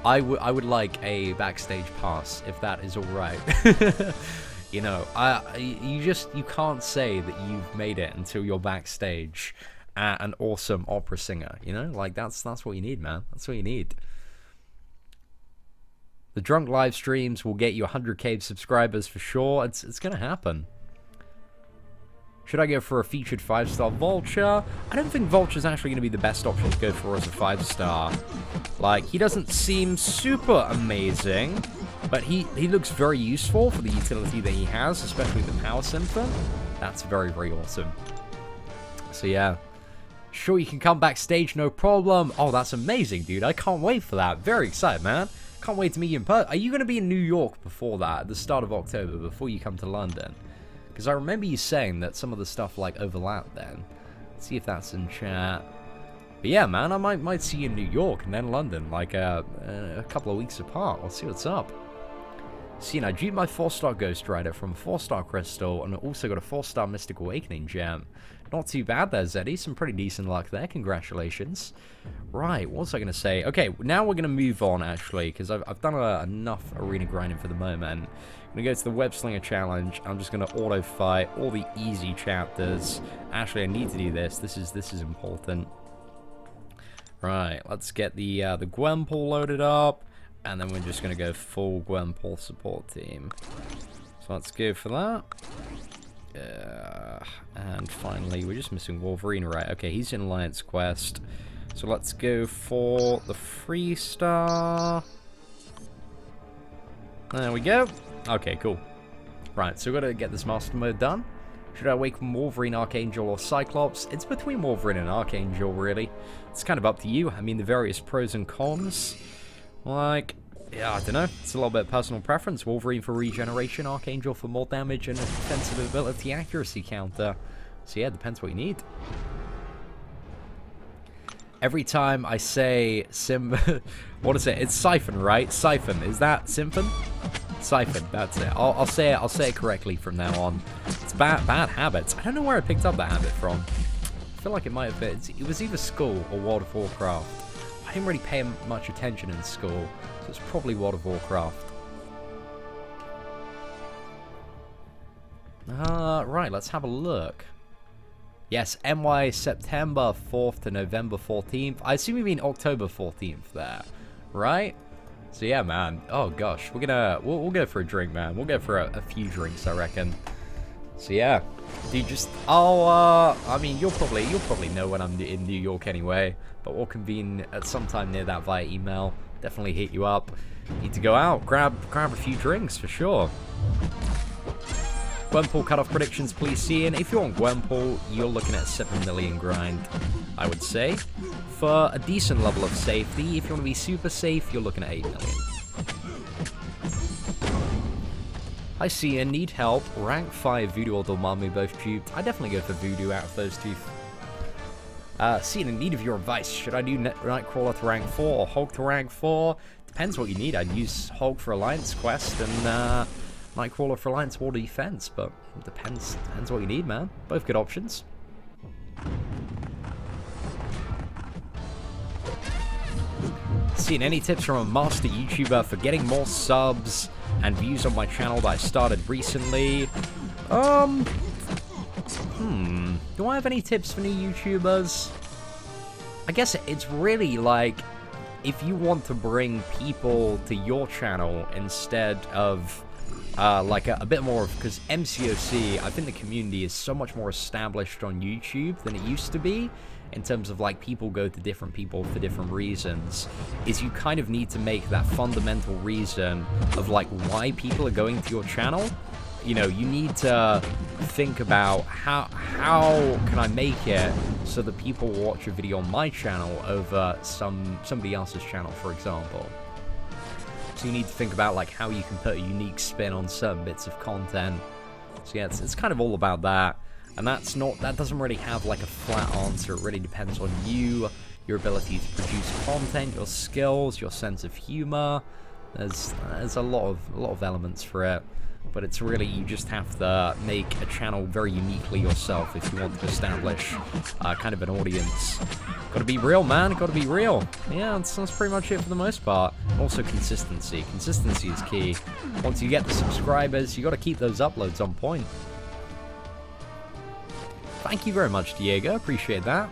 I would like a backstage pass if that is all right. You know, you can't say that you've made it until you're backstage, an awesome opera singer, you know? Like, that's what you need, man. That's what you need. The drunk live streams will get you 100k subscribers for sure. It's gonna happen. Should I go for a featured 5-star Vulture? I don't think Vulture's actually going to be the best option to go for as a 5-star. Like, he doesn't seem super amazing, but he looks very useful for the utility that he has, especially the power synther. That's very, very awesome. So yeah. Sure, you can come backstage, no problem. Oh, that's amazing, dude. I can't wait for that. Very excited, man. Can't wait to meet you in person. Are you going to be in New York before that, at the start of October, before you come to London? Because I remember you saying that some of the stuff, like, overlapped then. Let's see if that's in chat. But yeah, man, I might see you in New York and then London, like, a couple of weeks apart. We'll see what's up. See, I duped my 4-star Ghost Rider from a 4-star Crystal, and I also got a 4-star Mystic Awakening gem. Not too bad there, Zeddy. Some pretty decent luck there. Congratulations. Right, what was I going to say? Okay, now we're going to move on, actually, because I've done enough arena grinding for the moment. I'm going to go to the Web-Slinger challenge. I'm just going to auto-fight all the easy chapters. Actually, I need to do this. This is important. Right, let's get the Gwenpool loaded up. And then we're just going to go full Gwenpool support team. So let's go for that. And finally, we're just missing Wolverine, right? Okay, he's in Alliance Quest. So let's go for the 3-star. There we go. Okay, cool. Right, so we've got to get this Master Mode done. Should I awaken Wolverine, Archangel, or Cyclops? It's between Wolverine and Archangel, really. It's kind of up to you. I mean, the various pros and cons. Like, yeah, I don't know. It's a little bit of personal preference. Wolverine for regeneration, Archangel for more damage, and a defensive ability accuracy counter. So yeah, depends what you need. Every time I say what is it? It's Siphon, right? Siphon. Is that Symphon? Siphon, that's it. I'll say it correctly from now on. It's bad habits. I don't know where I picked up that habit from. I feel like it might have been. It was either school or World of Warcraft. I didn't really pay much attention in school, so it's probably World of Warcraft. Right, let's have a look. Yes, NY September 4th to November 14th. I assume you mean October 14th there, right? So yeah, man. Oh gosh, we'll go for a drink, man. We'll go for a few drinks, I reckon. So yeah, dude, I mean, you'll probably know when I'm in New York anyway. But we'll convene at some time near that via email. Definitely hit you up. Need to go out, grab a few drinks for sure. Gwenpool cutoff predictions, please see. And if you're on Gwenpool, you're looking at a 7 million grind, I would say. For a decent level of safety, if you want to be super safe, you're looking at 8 million. I see you need help. Rank 5 Voodoo or Dormammu both duped. I definitely go for Voodoo out of those two. Seeing in need of your advice. Should I do Nightcrawler to rank 4 or Hulk to rank 4? Depends what you need. I'd use Hulk for Alliance Quest and Nightcrawler for Alliance War Defense, but it depends what you need, man. Both good options. Seeing any tips from a master YouTuber for getting more subs and views on my channel that I started recently? Do I have any tips for new YouTubers? I guess it's really like, if you want to bring people to your channel instead of like a bit more of, because MCOC, I think the community is so much more established on YouTube than it used to be, in terms of like people go to different people for different reasons, is you kind of need to make that fundamental reason of like why people are going to your channel. You know, you need to think about how can I make it so that people watch a video on my channel over somebody else's channel, for example. So you need to think about like how you can put a unique spin on certain bits of content. So yeah, it's kind of all about that. And that doesn't really have like a flat answer. It really depends on you, your ability to produce content, your skills, your sense of humor. There's a lot of elements for it. But it's really, you just have to make a channel very uniquely yourself if you want to establish kind of an audience. Gotta be real, man. Gotta be real. Yeah, that's pretty much it for the most part. Also consistency. Consistency is key. Once you get the subscribers, you gotta keep those uploads on point. Thank you very much, Diego. Appreciate that.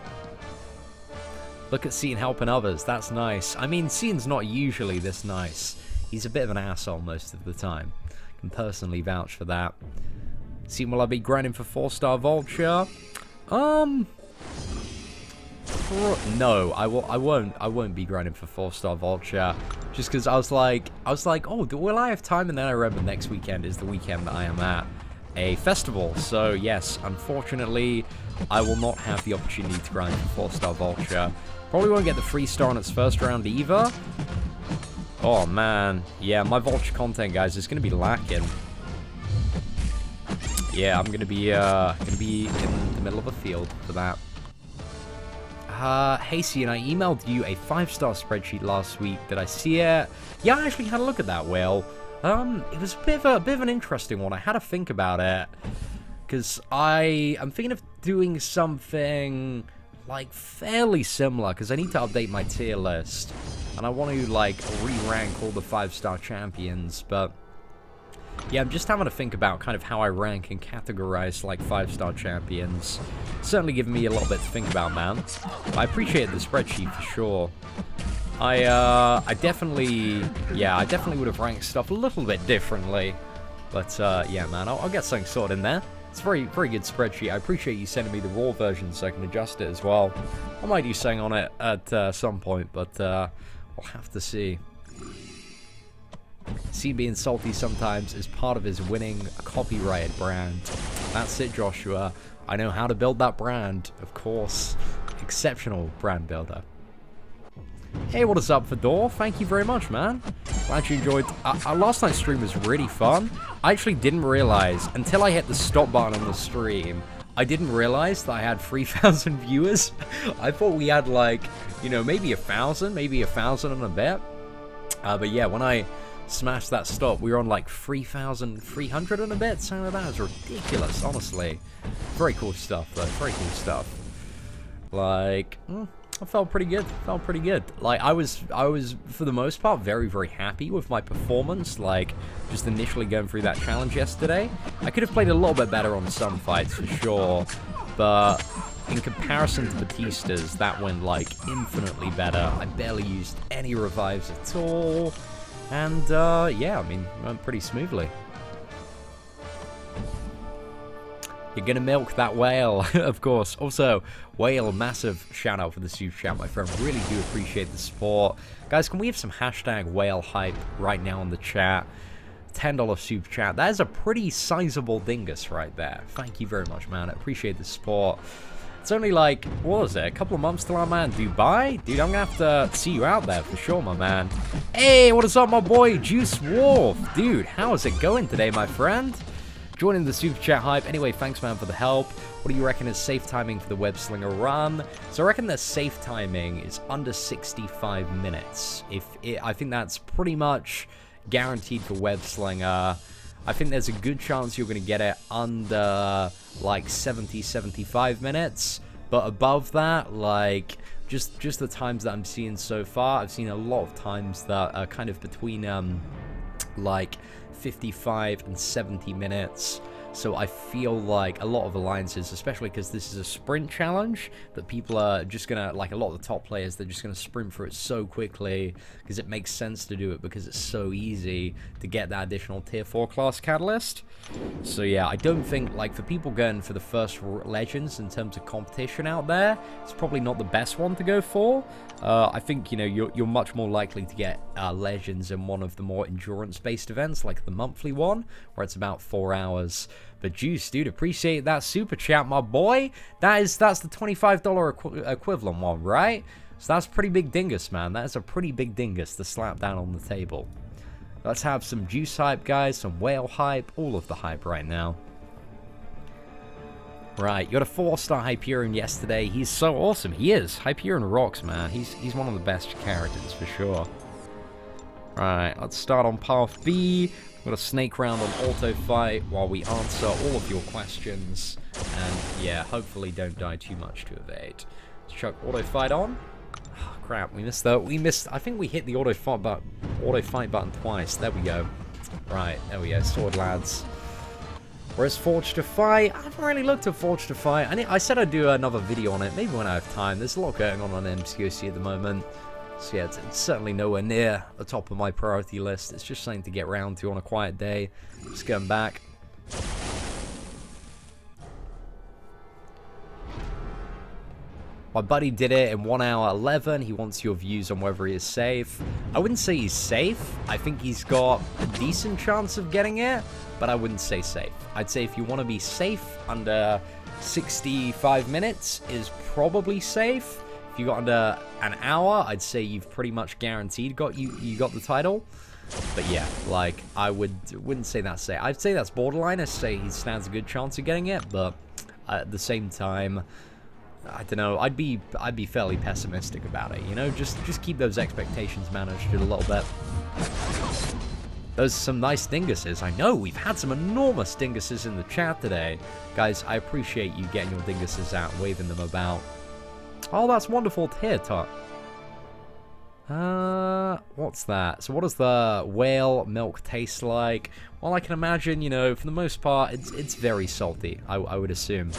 Look at Seaton helping others. That's nice. I mean, Seaton's not usually this nice. He's a bit of an asshole most of the time. I can personally vouch for that. Seaton, will I be grinding for 4-star Vulture? No, I won't be grinding for 4-star Vulture. Just because I was like, oh, will I have time? And then I remember next weekend is the weekend that I am at a festival. So yes, unfortunately, I will not have the opportunity to grind for 4-star Vulture. Probably won't get the 3-star on its first round either. Oh man, yeah, my Vulture content, guys, is gonna be lacking. Yeah, I'm gonna be in the middle of a field for that. Hey, Cian, I emailed you a 5-star spreadsheet last week. Did I see it? Yeah, I actually had a look at that, Will. It was a bit of an interesting one. I had to think about it. Because I'm thinking of doing something, like, fairly similar. Because I need to update my tier list. And I want to, like, re-rank all the 5-star champions. But, yeah, I'm just having to think about kind of how I rank and categorize, like, 5-star champions. Certainly giving me a little bit to think about, man. I appreciate the spreadsheet for sure. I definitely would have ranked stuff a little bit differently. But, yeah, man, I'll get something sorted in there. It's a very, very good spreadsheet. I appreciate you sending me the raw version so I can adjust it as well. I might do something on it at some point, but we'll have to see. See, being salty sometimes is part of his winning copyrighted brand. That's it, Joshua. I know how to build that brand, of course. Exceptional brand builder. Hey, what is up, Fedor? Thank you very much, man. Glad you enjoyed. Our last night's stream was really fun. I actually didn't realize, until I hit the stop button on the stream, I didn't realize that I had 3,000 viewers. I thought we had, like, you know, maybe 1,000, maybe 1,000 and a bit. But yeah, when I smashed that stop, we were on, like, 3,300 and a bit. Something like that. It was ridiculous, honestly. Very cool stuff, though. Very cool stuff. Like, I felt pretty good. Felt pretty good. Like, I was for the most part very, very happy with my performance. Like, just initially going through that challenge yesterday. I could have played a little bit better on some fights for sure, but in comparison to Batista's, that went like infinitely better. I barely used any revives at all, and yeah, I mean, it went pretty smoothly. You're gonna milk that whale, of course. Also, whale, massive shout out for the super chat, my friend. Really do appreciate the support. Guys, can we have some hashtag whale hype right now in the chat? $10 super chat. That is a pretty sizable dingus right there. Thank you very much, man. I appreciate the support. It's only like, what was it, a couple of months till I'm at Dubai? Dude, I'm gonna have to see you out there for sure, my man. Hey, what is up, my boy? Juice Wolf. Dude, how is it going today, my friend? Joining the super chat hype. Anyway, thanks, man, for the help. What do you reckon is safe timing for the Web-Slinger run? So I reckon the safe timing is under 65 minutes. I think that's pretty much guaranteed for Web-Slinger. I think there's a good chance you're going to get it under, like, 70, 75 minutes. But above that, like, just the times that I'm seeing so far, I've seen a lot of times that are kind of between, like, 55 and 70 minutes. So I feel like a lot of alliances, especially because this is a sprint challenge, that people are just gonna, like a lot of the top players, they're just gonna sprint through it so quickly because it makes sense to do it because it's so easy to get that additional tier 4 class catalyst. So yeah, I don't think, like, for people going for the first legends in terms of competition out there, it's probably not the best one to go for. I think, you know, you're much more likely to get legends in one of the more endurance-based events, like the monthly one, where it's about 4 hours. But Juice, dude, appreciate that super chat, my boy. That's the $25 equivalent one, right? So that's pretty big dingus, man. That is a pretty big dingus to slap down on the table. Let's have some Juice hype, guys, some whale hype, all of the hype right now. Right, you got a 4-star Hyperion yesterday. He's so awesome. He is. Hyperion rocks, man. He's one of the best characters for sure. Right, let's start on path B. We've got a snake round on auto fight while we answer all of your questions. And yeah, hopefully don't die too much to evade. Let's chuck auto fight on. Oh, crap, we missed that. I think we hit the auto fight button twice. There we go. Right, there we go. Sword lads. Whereas Forge to Fight, I haven't really looked at Forge to Fight. I said I'd do another video on it, maybe when I have time. There's a lot going on MCOC at the moment. So yeah, it's certainly nowhere near the top of my priority list. It's just something to get round to on a quiet day. Just going back. My buddy did it in 1 hour 11. He wants your views on whether he is safe. I wouldn't say he's safe. I think he's got a decent chance of getting it, but I wouldn't say safe. I'd say if you want to be safe, under 65 minutes is probably safe. If you got under an hour, I'd say you've pretty much guaranteed you got the title. But yeah, like, I wouldn't say that's safe. I'd say that's borderline. I'd say he stands a good chance of getting it, but at the same time, I don't know, I'd be fairly pessimistic about it, you know? Just keep those expectations managed a little bit. Those are some nice dinguses. I know, we've had some enormous dinguses in the chat today. Guys, I appreciate you getting your dinguses out and waving them about. Oh, that's wonderful to hear, Tot. What's that? So what does the whale milk taste like? Well, I can imagine, you know, for the most part, it's very salty, I would assume.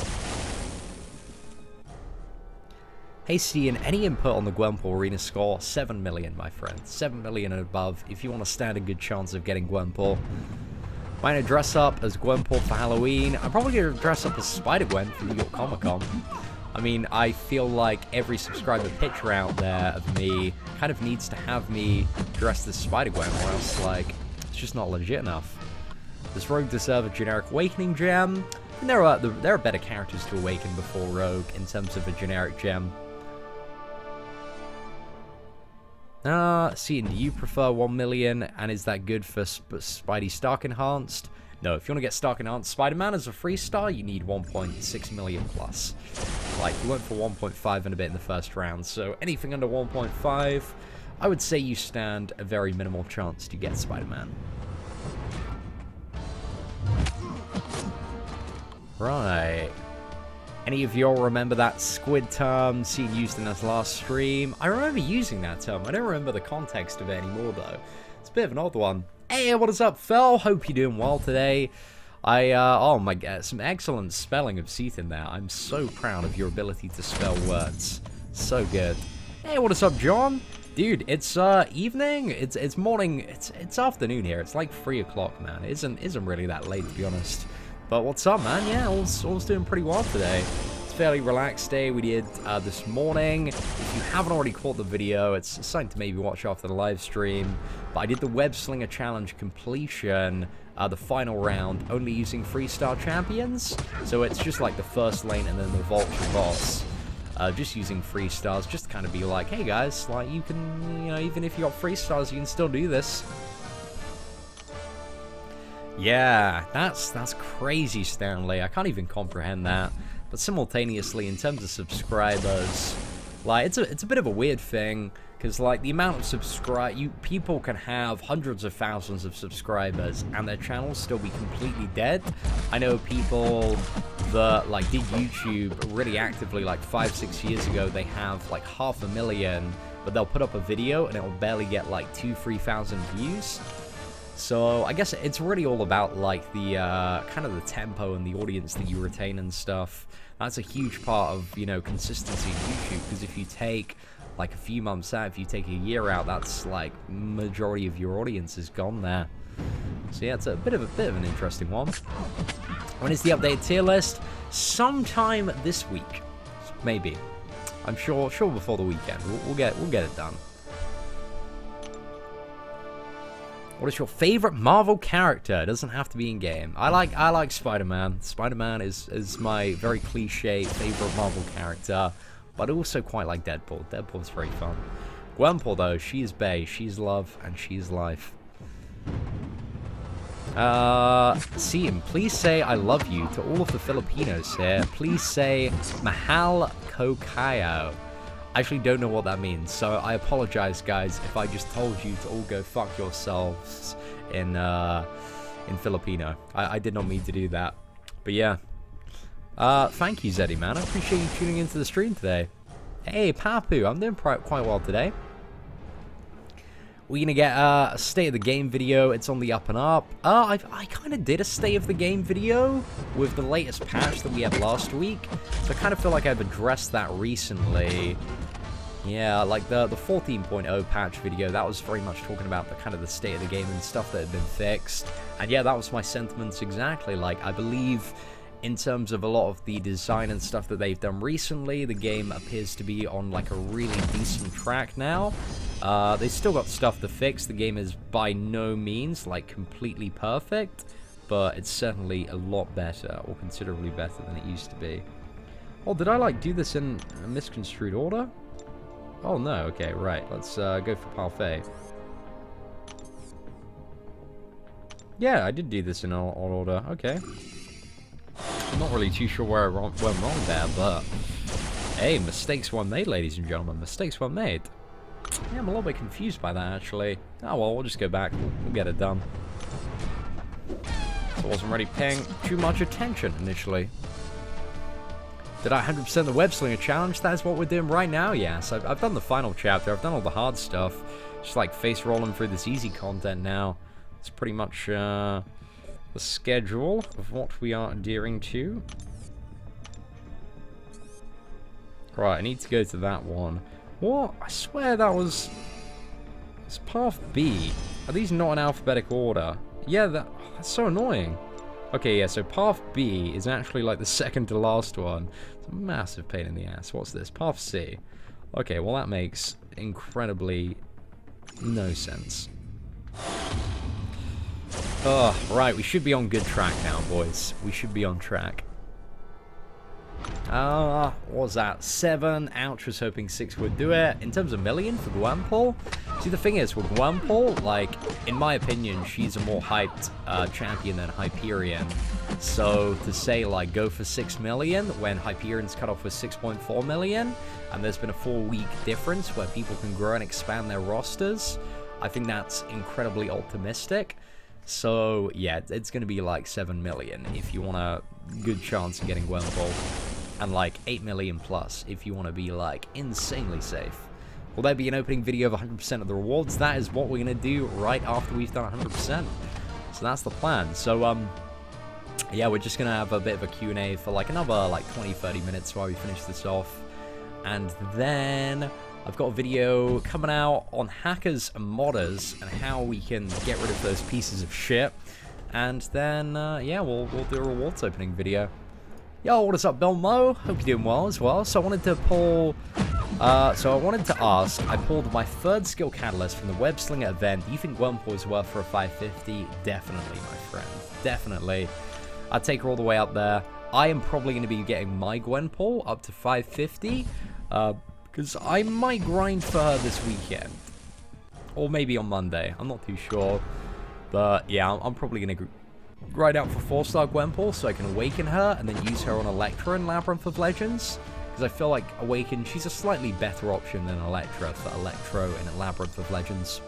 Hey, Cian, any input on the Gwenpool Arena score? 7 million, my friend. 7 million and above if you want to stand a good chance of getting Gwenpool. I'm going to dress up as Gwenpool for Halloween. I'm probably going to dress up as Spider-Gwen for New York Comic Con. I mean, I feel like every subscriber picture out there of me kind of needs to have me dressed as Spider-Gwen, or else, like, it's just not legit enough. Does Rogue deserve a generic Awakening gem? And there are better characters to awaken before Rogue in terms of a generic gem. See, do you prefer 1 million, and is that good for Spidey Stark Enhanced? No, if you want to get Stark Enhanced Spider-Man as a free star, you need 1.6 million plus. Like, you went for 1.5 and a bit in the first round, so anything under 1.5, I would say you stand a very minimal chance to get Spider-Man. Right. Any of y'all remember that squid term seen used in this last stream? I remember using that term. I don't remember the context of it anymore, though. It's a bit of an odd one. Hey, what is up, Phil? Hope you're doing well today. Oh my god, some excellent spelling of Seath in there. I'm so proud of your ability to spell words. So good. Hey, what is up, John? Dude, it's evening. It's morning. It's afternoon here. It's like 3 o'clock, man. It isn't really that late, to be honest. But what's up, man? Yeah, all's doing pretty well today. It's a fairly relaxed day we did this morning. If you haven't already caught the video, it's something to maybe watch after the live stream. But I did the Web-Slinger challenge completion, the final round, only using 3-star champions. So it's just like the first lane and then the Vulture boss. Just using 3 stars, just to kind of be like, hey guys, like you can, you know, even if you got 3 stars, you can still do this. Yeah, that's crazy, Stanley. I can't even comprehend that. But simultaneously, in terms of subscribers, like it's a bit of a weird thing, because like the amount of people can have hundreds of thousands of subscribers and their channels still be completely dead. I know people that like did YouTube really actively like 5-6 years ago. They have like 500,000, but they'll put up a video and it'll barely get like 2,000-3,000 views. So I guess it's really all about like the kind of the tempo and the audience that you retain and stuff. That's a huge part of, you know, consistency in YouTube, because if you take like a few months out, if you take a year out, that's like majority of your audience is gone there. So yeah, it's a bit of an interesting one. When is the updated tier list? Sometime this week, maybe. I'm sure before the weekend. We'll get it done. What is your favorite Marvel character? It doesn't have to be in game. I like Spider-Man. Spider-Man is my very cliche favorite Marvel character, but I also quite like Deadpool. Deadpool's very fun. Gwenpool though, she's bae, she's love, and she's life. Cian, please say I love you to all of the Filipinos here. Please say Mahal ko kayo. I actually don't know what that means, so I apologize, guys, if I just told you to all go fuck yourselves in Filipino. I did not mean to do that. But yeah. Thank you, Zeddy, man. I appreciate you tuning into the stream today. Hey, Papu, I'm doing quite well today. we're going to get a state of the game video. It's on the up and up. I kind of did a state of the game video with the latest patch that we had last week. So I kind of feel like I've addressed that recently. Yeah, like the 14.0 patch video, that was very much talking about the kind of the state of the game and stuff that had been fixed. And yeah, that was my sentiments exactly. Like, I believe in terms of a lot of the design and stuff that they've done recently, the game appears to be on like a really decent track now. They still got stuff to fix. The game is by no means like completely perfect, but it's certainly a lot better, or considerably better than it used to be. Oh, did I like do this in a misconstrued order? Oh no, okay, right. Let's go for parfait. Yeah, I did do this in odd order. Okay. I'm not really too sure where I went wrong there, but hey, mistakes were made, ladies and gentlemen. Mistakes were made. Yeah, I'm a little bit confused by that, actually. Oh well, we'll just go back. We'll get it done. I wasn't really paying too much attention initially. Did I 100% the Web-Slinger challenge? That is what we're doing right now, yes. I've done the final chapter. I've done all the hard stuff. Just like face rolling through this easy content now. It's pretty much the schedule of what we are adhering to. Right, I need to go to that one. What? I swear that was... It's path B. Are these not in alphabetical order? Yeah, that's so annoying. Okay, yeah, so path B is actually like the second to last one. It's a massive pain in the ass. What's this? Path C. Okay, well that makes incredibly no sense. Oh, right, we should be on good track now, boys. We should be on track. What was that? 7. Ouch, was hoping 6 would do it. In terms of million for Gwenpool, see, the thing is, with Gwenpool, like, in my opinion, she's a more hyped champion than Hyperion. So, to say, like, go for 6 million when Hyperion's cut off with 6.4 million, and there's been a 4-week difference where people can grow and expand their rosters, I think that's incredibly optimistic. So, yeah, it's going to be like 7 million if you want a good chance of getting Gwenpool. And like 8 million plus if you want to be like insanely safe. Will there be an opening video of 100% of the rewards? That is what we're going to do right after we've done 100%. So that's the plan. So, yeah, we're just going to have a bit of a Q&A for like another like 20-30 minutes while we finish this off. And then I've got a video coming out on hackers and modders and how we can get rid of those pieces of shit. And then, yeah, we'll do a rewards opening video. Yo, what is up, Bill Mo? Hope you're doing well as well. So I wanted to pull, so I wanted to ask, I pulled my 3rd skill catalyst from the Web-Slinger event. Do you think Gwenpool is worth for a 550? Definitely, my friend. Definitely. I'd take her all the way up there. I am probably going to be getting my Gwenpool up to 550, because I might grind for her this weekend. Or maybe on Monday. I'm not too sure. But yeah, I'm probably going to grind out for 4-star Gwenpool so I can awaken her and then use her on Electra in Labyrinth of Legends. Because I feel like Awaken, she's a slightly better option than Electra for Electro in Labyrinth of Legends.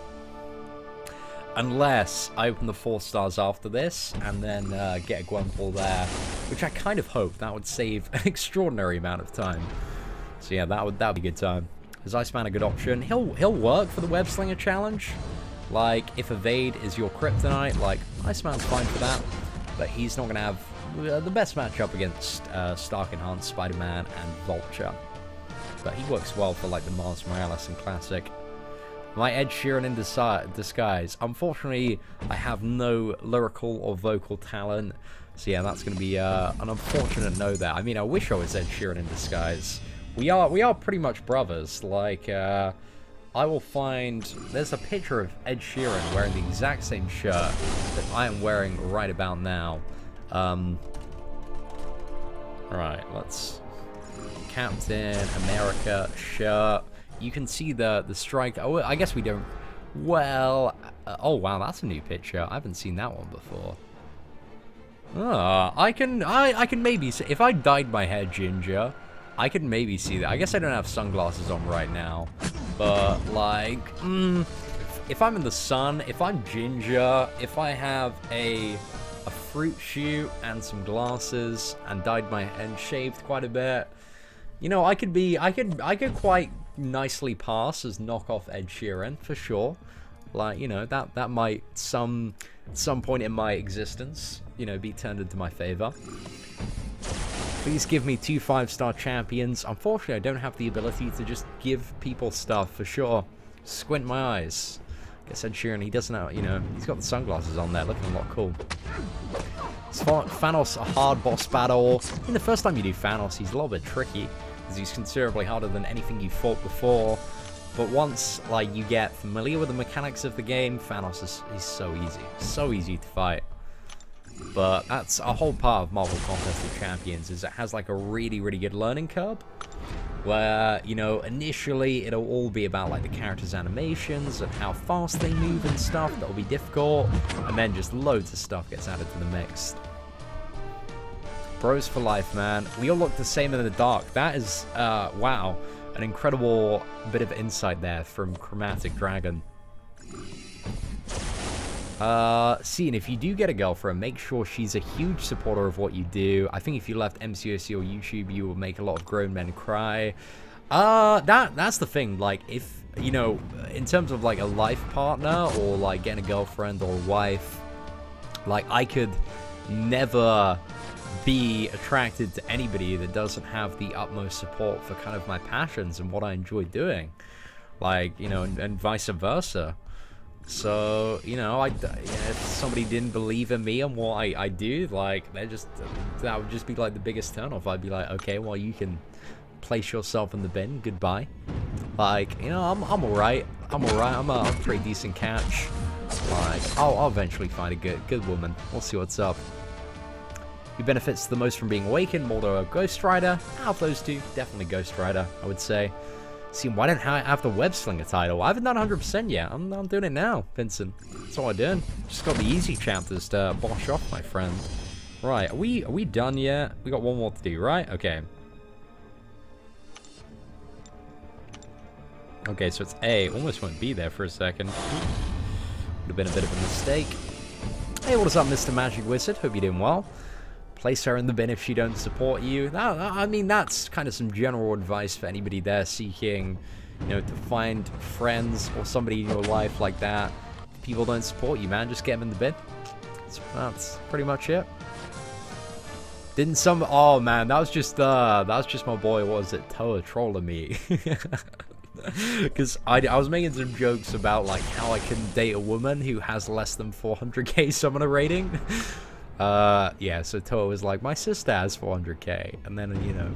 Unless I open the 4 stars after this and then get a Gwenpool there, which I kind of hope. That would save an extraordinary amount of time. So yeah, that would be a good time. Is Iceman a good option? He'll work for the Web-Slinger challenge. Like, if Evade is your kryptonite, like, Iceman's fine for that, but he's not going to have the best matchup against Stark Enhanced Spider-Man and Vulture. But he works well for, like, the Mars Morales and Classic. My Ed Sheeran in disguise. Unfortunately, I have no lyrical or vocal talent, so yeah, that's going to be an unfortunate no there. I mean, I wish I was Ed Sheeran in disguise. We are pretty much brothers, like, I will find... There's a picture of Ed Sheeran wearing the exact same shirt that I am wearing right about now. Right, let's... Captain America shirt. You can see the strike... Oh, I guess we don't... Well... oh, wow, that's a new picture. I haven't seen that one before. I can maybe... See, if I dyed my hair ginger, I could maybe see that. I guess I don't have sunglasses on right now. But, like, if I'm in the sun, if I'm ginger, if I have a fruit shoot and some glasses and dyed my and shaved quite a bit, you know, I could quite nicely pass as knockoff Ed Sheeran, for sure. Like, you know, that might some point in my existence, you know, be turned into my favor. Please give me 2 5-star champions. Unfortunately, I don't have the ability to just give people stuff for sure. Squint my eyes. Guess Ed Sheeran, he doesn't know, you know, he's got the sunglasses on there, looking a lot cool. Is Thanos a hard boss battle? I mean, the first time you do Thanos, he's a little bit tricky, because he's considerably harder than anything you fought before. But once, like, you get familiar with the mechanics of the game, Thanos is so easy to fight. But that's a whole part of Marvel Contest of Champions, is it has like a really, really good learning curve, where, you know, initially it'll all be about like the characters' animations and how fast they move and stuff. That'll be difficult, and then just loads of stuff gets added to the mix. Bros for life, man. We all look the same in the dark. That is, wow, an incredible bit of insight there from Chromatic Dragon. See, and if you do get a girlfriend, make sure she's a huge supporter of what you do. I think if you left MCOC or YouTube, you will make a lot of grown men cry. That's the thing, like, if, you know, in terms of, like, a life partner, or, like, getting a girlfriend or a wife, like, I could never be attracted to anybody that doesn't have the utmost support for kind of my passions and what I enjoy doing. Like, you know, and vice versa. So, you know, if somebody didn't believe in me and what I do, like, that would just be like the biggest turnoff. I'd be like, okay, well, you can place yourself in the bin, goodbye. Like, you know, I'm alright. I'm a pretty decent catch. Like, I'll eventually find a good woman. We'll see what's up. Who benefits the most from being awakened? Mordo or Ghost Rider? Out of those two, definitely Ghost Rider, I would say. See, why don't I have the Web-Slinger title? I haven't done 100% yet. I'm doing it now, Vincent. That's all I'm doing. Just got the easy chapters to bosh off, my friend. Right, are we done yet? We got one more to do, right? Okay. Okay, so it's A. Almost went B there for a second. Would have been a bit of a mistake. Hey, what is up, Mr. Magic Wizard? Hope you're doing well. Place her in the bin if she don't support you. I mean, that's kind of some general advice for anybody there seeking, you know, to find friends or somebody in your life like that. If people don't support you, man, just get them in the bin. That's pretty much it. Didn't some... Oh, man, that was just my boy, what was it, Toa trolling me. Because I was making some jokes about, like, how I can date a woman who has less than 400k summoner rating. Yeah, so Toa was like, my sister has 400k, and then, you know,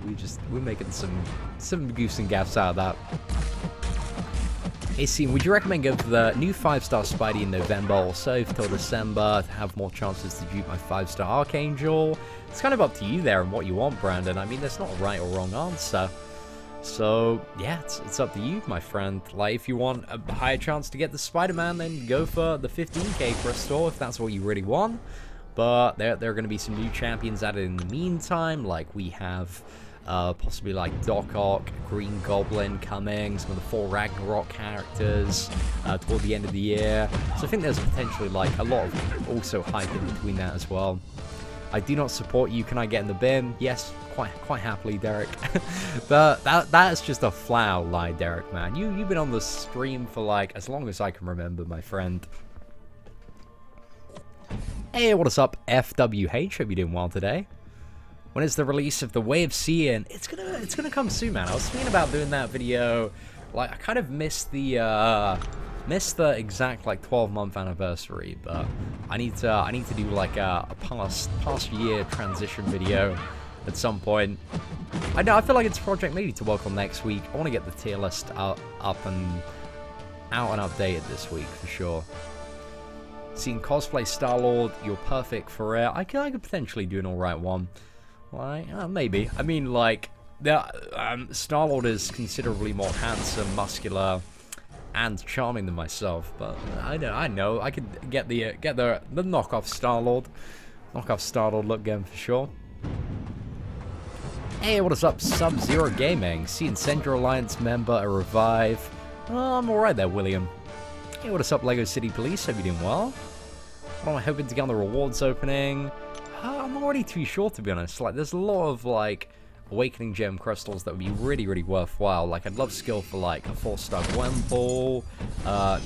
we're making some goose and gaffs out of that. Hey, Scene, would you recommend going for the new 5-star Spidey in November, or save till December to have more chances to dupe my 5-star Archangel? It's kind of up to you there and what you want, Brandon. I mean, there's not a right or wrong answer. So, yeah, it's up to you, my friend. Like, if you want a higher chance to get the Spider-Man, then go for the 15k crystal, if that's what you really want. But there are going to be some new champions added in the meantime, like we have possibly like Doc Ock, Green Goblin coming, some of the 4 Ragnarok characters toward the end of the year. So I think there's potentially like a lot of also hype in between that as well. I do not support you, can I get in the bin? Yes, quite happily, Derek. But that's just a flat lie, Derek, man. You've been on the stream for like as long as I can remember, my friend. Hey, what is up, FWH? Hope you're doing well today. When is the release of the Way of Seeing? It's gonna come soon, man. I was thinking about doing that video. Like, I kind of missed the exact like 12-month anniversary, but I need to do like a past year transition video at some point. I feel like it's a project maybe to work on next week. I want to get the tier list up and out and updated this week for sure. Seeing cosplay Star-Lord, you're perfect for it. I could potentially do an alright one. Like, maybe. I mean, like, Star-Lord is considerably more handsome, muscular, and charming than myself. But I know, I could get the knockoff Star-Lord look going for sure. Hey, what is up, Sub-Zero Gaming? Seeing Central Alliance member a revive. Oh, I'm alright there, William. Hey, what is up, Lego City Police? Hope you're doing well. What am I hoping to get on the rewards opening? I'm already too sure, to be honest. Like, there's a lot of, like, Awakening Gem crystals that would be really, really worthwhile. Like, I'd love skill for, like, a 4-star Gwenpool,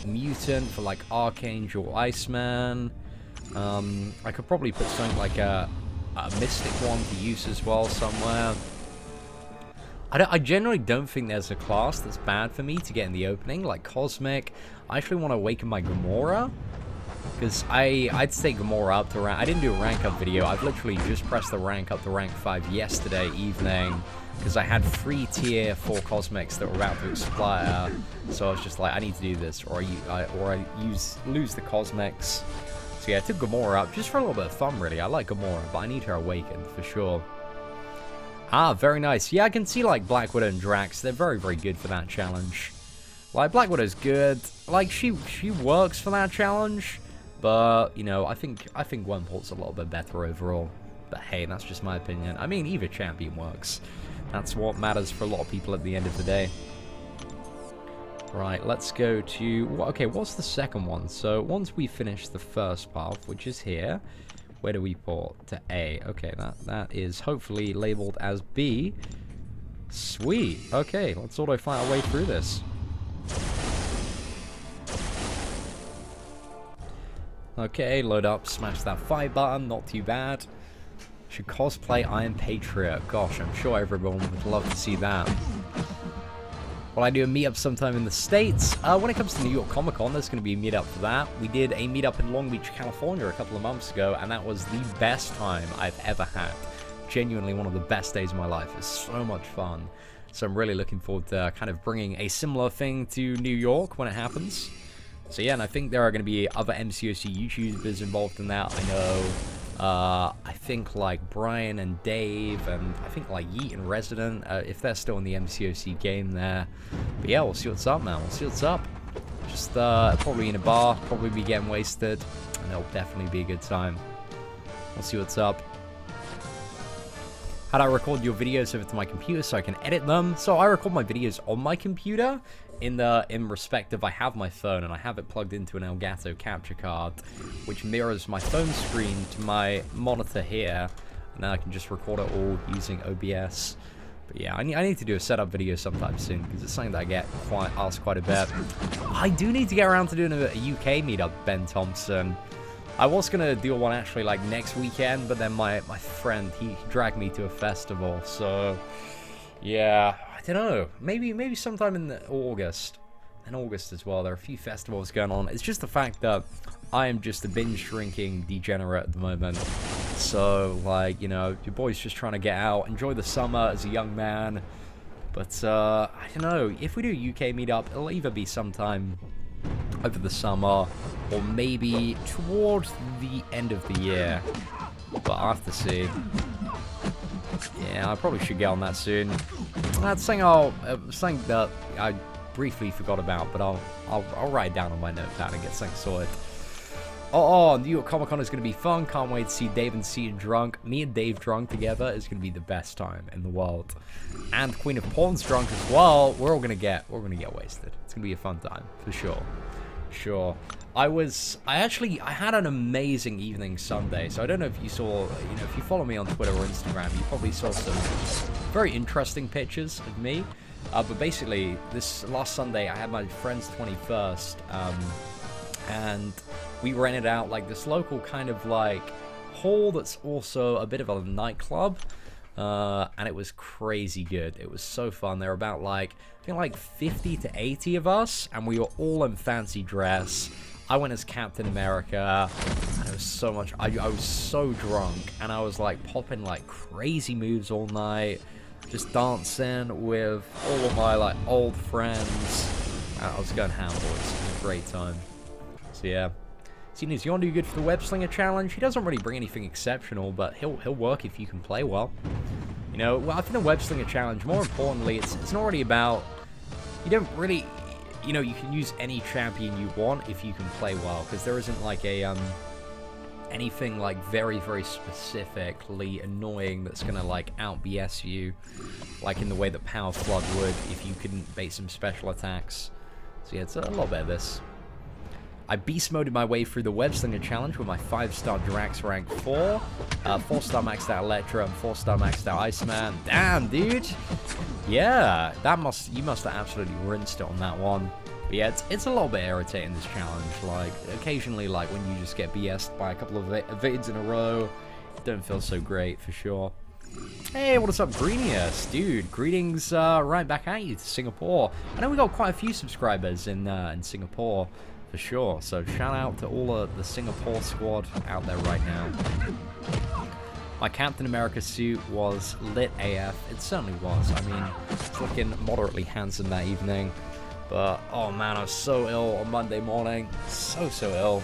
Mutant for, like, Archangel Iceman. I could probably put something like a Mystic one to use as well somewhere. I generally don't think there's a class that's bad for me to get in the opening, like Cosmic. I actually want to awaken my Gamora, because I'd stay Gamora up to rank. I didn't do a rank up video. I've literally just pressed the rank up to rank 5 yesterday evening, because I had 3 tier 4 Cosmics that were about to expire. So I was just like, I need to do this, or I lose the Cosmics. So yeah, I took Gamora up just for a little bit of fun, really. I like Gamora, but I need her awakened for sure. Ah, very nice. Yeah, I can see, like, Black Widow and Drax. They're very, very good for that challenge. Like, Black Widow's good. Like, she works for that challenge. But, you know, I think Gwenpool's a little bit better overall. But hey, that's just my opinion. I mean, either champion works. That's what matters for a lot of people at the end of the day. Right, let's go to... Okay, what's the second one? So, once we finish the first path, which is here... Where do we port? To A. Okay, that is hopefully labeled as B. Sweet. Okay, let's auto-fight our way through this. Okay, load up, smash that 5 button, not too bad. Should cosplay Iron Patriot. Gosh, I'm sure everyone would love to see that. Well, I do a meetup sometime in the States. When it comes to New York Comic Con, there's going to be a meetup for that. We did a meetup in Long Beach, California a couple of months ago, and that was the best time I've ever had. Genuinely one of the best days of my life. It's so much fun. So I'm really looking forward to kind of bringing a similar thing to New York when it happens. So yeah, and I think there are going to be other MCOC YouTubers involved in that. I know, I think like Brian and Dave, and I think like Yeet and Resident, if they're still in the MCOC game there. But yeah, we'll see what's up, man. We'll see what's up. Just probably in a bar, probably be getting wasted, and it'll definitely be a good time. We'll see what's up. How do I record your videos over to my computer so I can edit them? So I record my videos on my computer in respect of I have my phone and I have it plugged into an Elgato capture card, which mirrors my phone screen to my monitor here. And now I can just record it all using OBS. But yeah, I need to do a setup video sometime soon because it's something that I get asked quite a bit. I do need to get around to doing a UK meetup, Ben Thompson. I was gonna do one actually like next weekend, but then my friend, he dragged me to a festival, so yeah, I don't know, maybe sometime in August. In August as well, there are a few festivals going on. It's just the fact that I am just a binge drinking degenerate at the moment. So like, you know, your boy's just trying to get out, enjoy the summer as a young man. But I don't know, if we do a UK meetup, it'll either be sometime over the summer, or maybe towards the end of the year, but I'll have to see. Yeah, I probably should get on that soon. That's something that I briefly forgot about, but I'll write it down on my notepad and get something sorted. Oh, New York Comic Con is going to be fun. Can't wait to see Dave and Cia drunk. Me and Dave drunk together is going to be the best time in the world. And Queen of Pawns drunk as well. We're going to get wasted. It's going to be a fun time for sure. Sure. I had an amazing evening Sunday. So I don't know if you saw, you know, if you follow me on Twitter or Instagram, you probably saw some very interesting pictures of me. But basically, this last Sunday, I had my friend's 21st, and we rented out like this local kind of like hall that's also a bit of a nightclub, and it was crazy good. It was so fun. There were about like, I think like 50 to 80 of us, and we were all in fancy dress. I went as Captain America, and it was so much, I was so drunk, and I was like popping like crazy moves all night, just dancing with all of my like old friends. I was going ham, boys. It was a great time. So yeah. Seniors, you want to do good for the Web-Slinger challenge? He doesn't really bring anything exceptional, but he'll work if you can play well. You know, well, I think the Web-Slinger challenge, more importantly, it's not really about, you don't really, you know, you can use any champion you want if you can play well, because there isn't like a, anything like very, very specifically annoying that's gonna like out-BS you, like in the way that Power Flood would if you couldn't bait some special attacks. So yeah, it's a lot better this. I beast moded my way through the Web-Slinger challenge with my 5-star Drax rank 4, 4-star maxed out Electra, and 4-star maxed out Iceman. Damn, dude! Yeah, you must have absolutely rinsed it on that one. But yeah, it's a little bit irritating, this challenge. Like, occasionally, like, when you just get BS'd by a couple of evades in a row, it don't feel so great, for sure. Hey, what is up, Greenius? Dude, greetings right back at you to Singapore. I know we got quite a few subscribers in Singapore, for sure. So shout out to all of the Singapore squad out there right now. My Captain America suit was lit AF. It certainly was. I mean, it's looking moderately handsome that evening. But, oh man, I was so ill on Monday morning. So ill.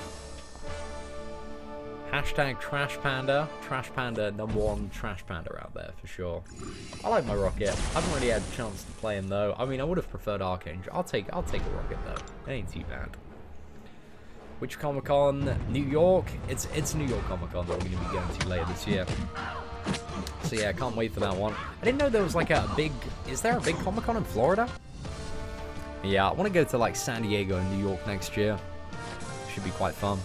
Hashtag Trash Panda. Trash Panda, #1 Trash Panda out there, for sure. I like my Rocket. I haven't really had a chance to play him, though. I mean, I would have preferred Archangel. I'll take a Rocket, though. It ain't too bad. Which Comic-Con? New York? It's New York Comic-Con that we're going to be going to later this year. So yeah, I can't wait for that one. I didn't know there was like a big... Is there a big Comic-Con in Florida? Yeah, I want to go to like San Diego and New York next year. Should be quite fun.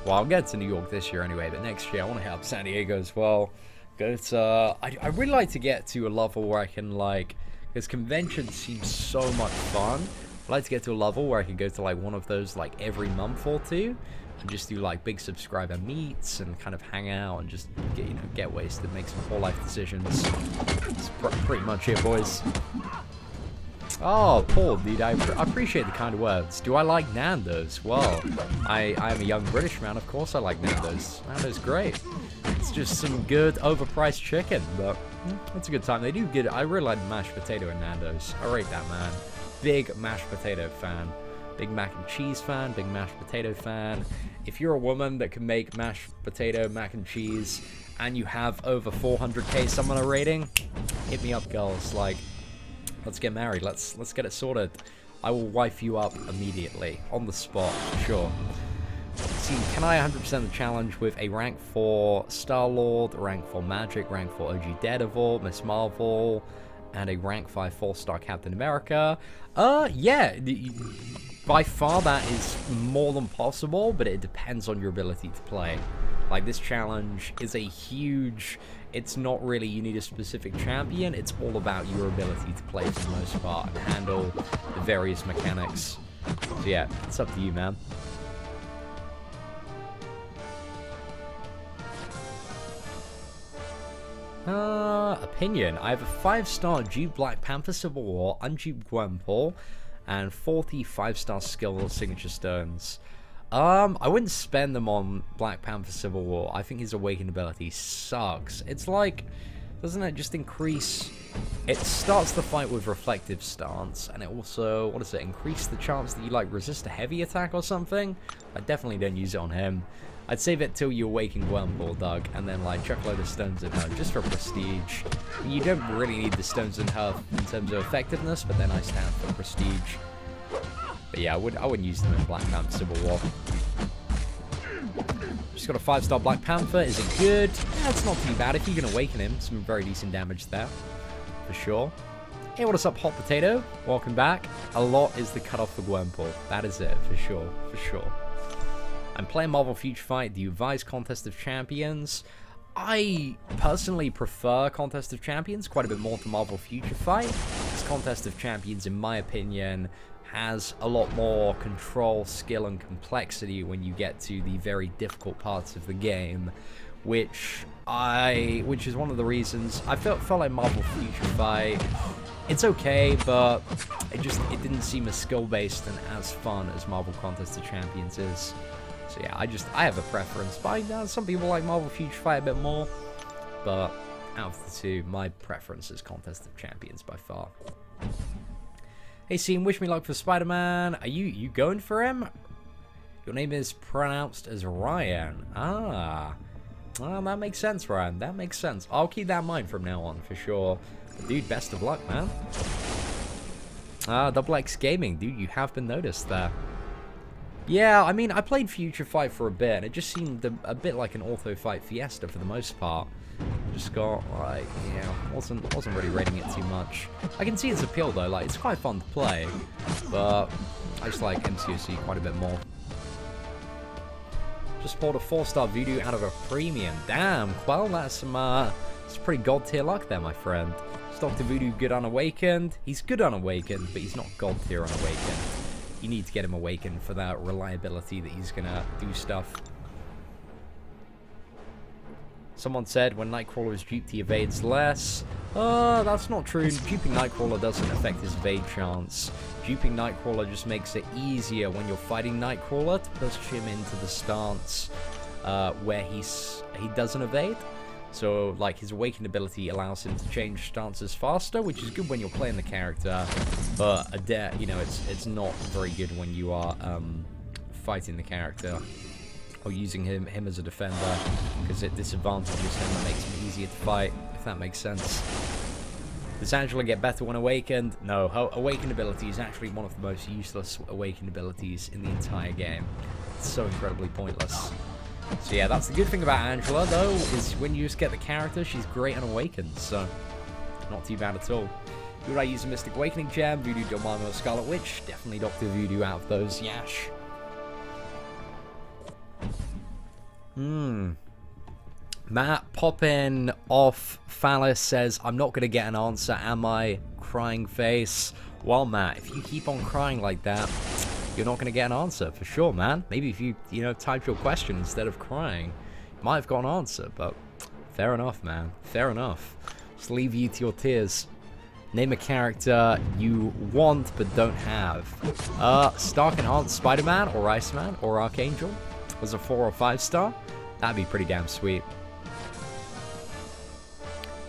Well, I'll get to New York this year anyway, but next year I want to hit up San Diego as well. Go to... I really like to get to a level where I can like... Because conventions seem so much fun. I'd like to get to a level where I can go to like one of those like every month or two. And just do like big subscriber meets and kind of hang out and just get, you know, get wasted, make some poor life decisions. That's pretty much it, boys. Oh, Paul, dude, I appreciate the kind words. Do I like Nando's? Well, I am a young British man, of course I like Nando's. Nando's great. It's just some good overpriced chicken, but it's a good time. They do good. I really like mashed potato in Nando's. I rate that, man. Big mashed potato fan. Big mac and cheese fan, big mashed potato fan. If you're a woman that can make mashed potato, mac and cheese, and you have over 400k summoner rating, hit me up, girls. Like, let's get married. Let's get it sorted. I will wife you up immediately, on the spot, for sure. See, can I 100% the challenge with a rank 4 Star-Lord, rank 4 Magic, rank 4 OG Daredevil, Miss Marvel, and a rank 5 4-star Captain America? Yeah. By far, that is more than possible, but it depends on your ability to play. Like, this challenge is a huge... It's not really you need a specific champion, it's all about your ability to play for the most part and handle the various mechanics. So yeah, it's up to you, man. Opinion. I have a 5-star Dupe Black Panther Civil War, unduped Gwenpool, and 40 5-star skill signature stones. I wouldn't spend them on Black Panther Civil War. I think his awakened ability sucks. It's like, doesn't it just increase... It starts the fight with reflective stance, and it also, what does it, increase the chance that you like resist a heavy attack or something? I definitely don't use it on him. I'd save it till you awaken Gwenpool, Doug, and then like chuck a load of stones in her, just for prestige. You don't really need the stones in her in terms of effectiveness, but they're nice to have for prestige. But yeah, I wouldn't use them in Black Panther Civil War. Just got a 5-star Black Panther. Is it good? Yeah, it's not too bad. If you can awaken him, some very decent damage there. For sure. Hey, what is up, Hot Potato? Welcome back. A lot is the cutoff for Gwenpool. That is it, for sure. For sure. I'm playing Marvel Future Fight. Do you advise Contest of Champions? I personally prefer Contest of Champions quite a bit more to Marvel Future Fight. This Contest of Champions, in my opinion, has a lot more control, skill, and complexity when you get to the very difficult parts of the game, which is one of the reasons I felt like Marvel Future Fight. It's okay, but it didn't seem as skill-based and as fun as Marvel Contest of Champions is. So yeah, I have a preference. But some people like Marvel Future Fight a bit more, but out of the two, my preference is Contest of Champions by far. Hey, Seam, wish me luck for Spider-Man. Are you going for him? Your name is pronounced as Ryan. Ah. Well, that makes sense, Ryan. That makes sense. I'll keep that in mind from now on, for sure. But dude, best of luck, man. Double X Gaming. Dude, you have been noticed there. Yeah, I mean, I played Future Fight for a bit, and it just seemed a bit like an Ortho Fight Fiesta for the most part. Just got, like, yeah, wasn't really rating it too much. I can see its appeal, though. Like, it's quite fun to play, but I just like MCOC quite a bit more. Just pulled a 4-star voodoo out of a premium. Damn, well, that's some pretty god tier luck there, my friend. Is Dr. Voodoo good unawakened? He's good unawakened, but he's not god tier unawakened. You need to get him awakened for that reliability that he's gonna do stuff. Someone said when Nightcrawler is duped, he evades less. That's not true. Duping Nightcrawler doesn't affect his evade chance. Duping Nightcrawler just makes it easier when you're fighting Nightcrawler to push him into the stance where he doesn't evade. So, like, his awakened ability allows him to change stances faster, which is good when you're playing the character. But, you know, it's not very good when you are fighting the character. Or using him as a defender, because it disadvantages him and makes him easier to fight, if that makes sense. Does Angela get better when awakened? No, her awakened ability is actually one of the most useless awakened abilities in the entire game. It's so incredibly pointless. So yeah, that's the good thing about Angela, though, is when you just get the character, she's great unawakened, so not too bad at all. Would I use a Mystic Awakening Gem, Voodoo, Dormammu, or Scarlet Witch? Definitely Dr. Voodoo out of those, yash. Matt popping off Phallus says, I'm not going to get an answer, am I? Crying face. Well, Matt, if you keep on crying like that, you're not going to get an answer, for sure, man. Maybe if you know, type your question instead of crying, you might have got an answer, but fair enough, man. Fair enough. Just leave you to your tears. Name a character you want but don't have. Stark Enhanced Spider-Man or Iceman or Archangel was a 4 or 5 star. That'd be pretty damn sweet.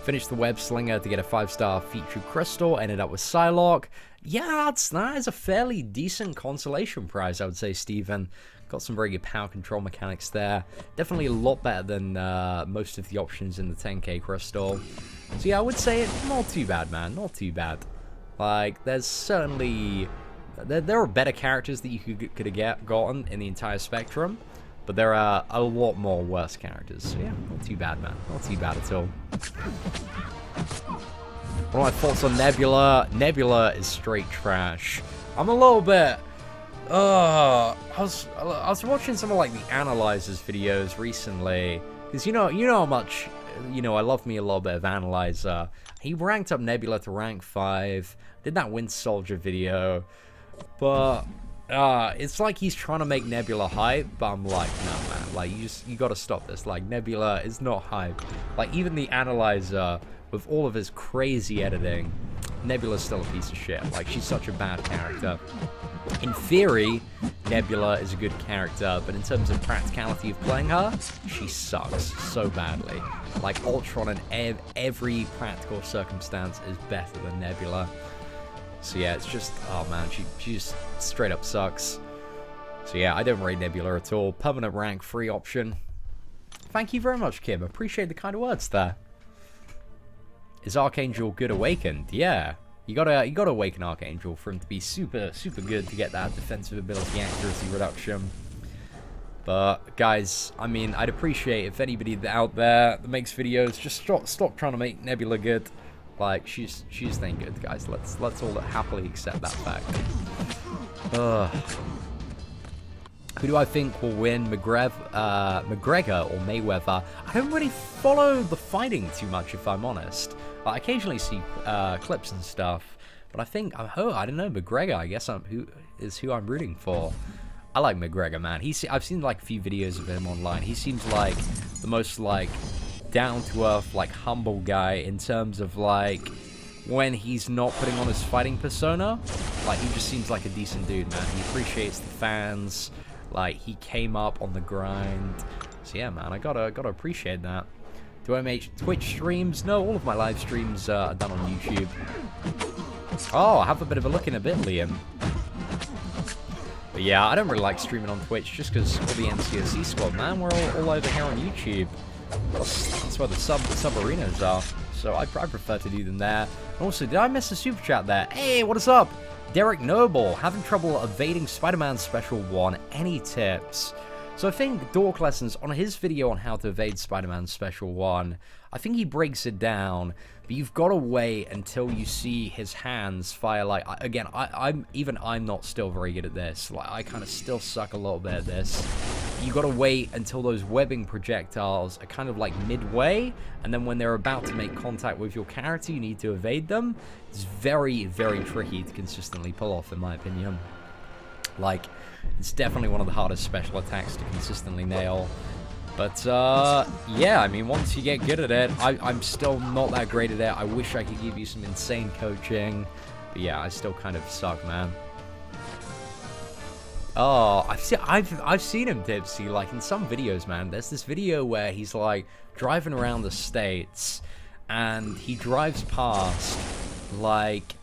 Finished the Web-Slinger to get a 5-star featured crystal. Ended up with Psylocke. Yeah, that is a fairly decent consolation prize, I would say, Steven. Got some very good power control mechanics there. Definitely a lot better than most of the options in the 10k crystal. So yeah, I would say not too bad, man. Not too bad. Like, there's certainly... There are better characters that you could have gotten in the entire spectrum. But there are a lot more worse characters. So yeah, not too bad, man. Not too bad at all. What are my thoughts on Nebula? Nebula is straight trash. I'm a little bit... I was watching some of like the Analyzer's videos recently. Because you know how much... You know, I love me a little bit of Analyzer. He ranked up Nebula to rank 5. Did that Winter Soldier video. But... it's like he's trying to make Nebula hype, but I'm like, no, man, like, you gotta stop this. Like, Nebula is not hype. Like, even the Analyzer, with all of his crazy editing, Nebula's still a piece of shit. Like, she's such a bad character. In theory, Nebula is a good character, but in terms of practicality of playing her, she sucks so badly. Like, Ultron in every practical circumstance is better than Nebula. So yeah, it's just, oh man, she just straight up sucks. So yeah, I don't rate Nebula at all. Permanent rank 3 option. Thank you very much, Kim. Appreciate the kind words there. Is Archangel good awakened? Yeah. You gotta awaken Archangel for him to be super good to get that defensive ability accuracy reduction. But guys, I mean, I'd appreciate if anybody out there that makes videos just stop trying to make Nebula good. Like, she's ain't good, guys. Let's all happily accept that fact. Who do I think will win, McGregor or Mayweather? I don't really follow the fighting too much, if I'm honest. I occasionally see clips and stuff, but I think I don't know, McGregor. I guess who I'm rooting for. I like McGregor, man. I've seen like a few videos of him online. He seems like the most like down-to-earth, like, humble guy in terms of, like, when he's not putting on his fighting persona. Like, he just seems like a decent dude, man. He appreciates the fans. Like, he came up on the grind. So, yeah, man, I gotta appreciate that. Do I make Twitch streams? No, all of my live streams are done on YouTube. Oh, I'll have a bit of a look in a bit, Liam. But, yeah, I don't really like streaming on Twitch just because all the MCOC squad, man, we're all over here on YouTube. That's where the sub arenas are, so I prefer to do them there. And also, did I miss a super chat there? Hey, what is up? Derek Noble, having trouble evading Spider-Man Special 1. Any tips? So I think Dork Lessons, on his video on how to evade Spider-Man Special 1, I think he breaks it down, but you've got to wait until you see his hands fire, like, again, I'm not still very good at this, like, I kind of still suck a little bit at this. You got to wait until those webbing projectiles are kind of like midway, and then when they're about to make contact with your character, you need to evade them. It's very, very tricky to consistently pull off, in my opinion. Like, it's definitely one of the hardest special attacks to consistently nail. But, yeah, I mean, once you get good at it, I'm still not that great at it. I wish I could give you some insane coaching. But yeah, I still kind of suck, man. Oh, I've seen him tipsy, like, in some videos, man. There's this video where he's, like, driving around the States, and he drives past, like,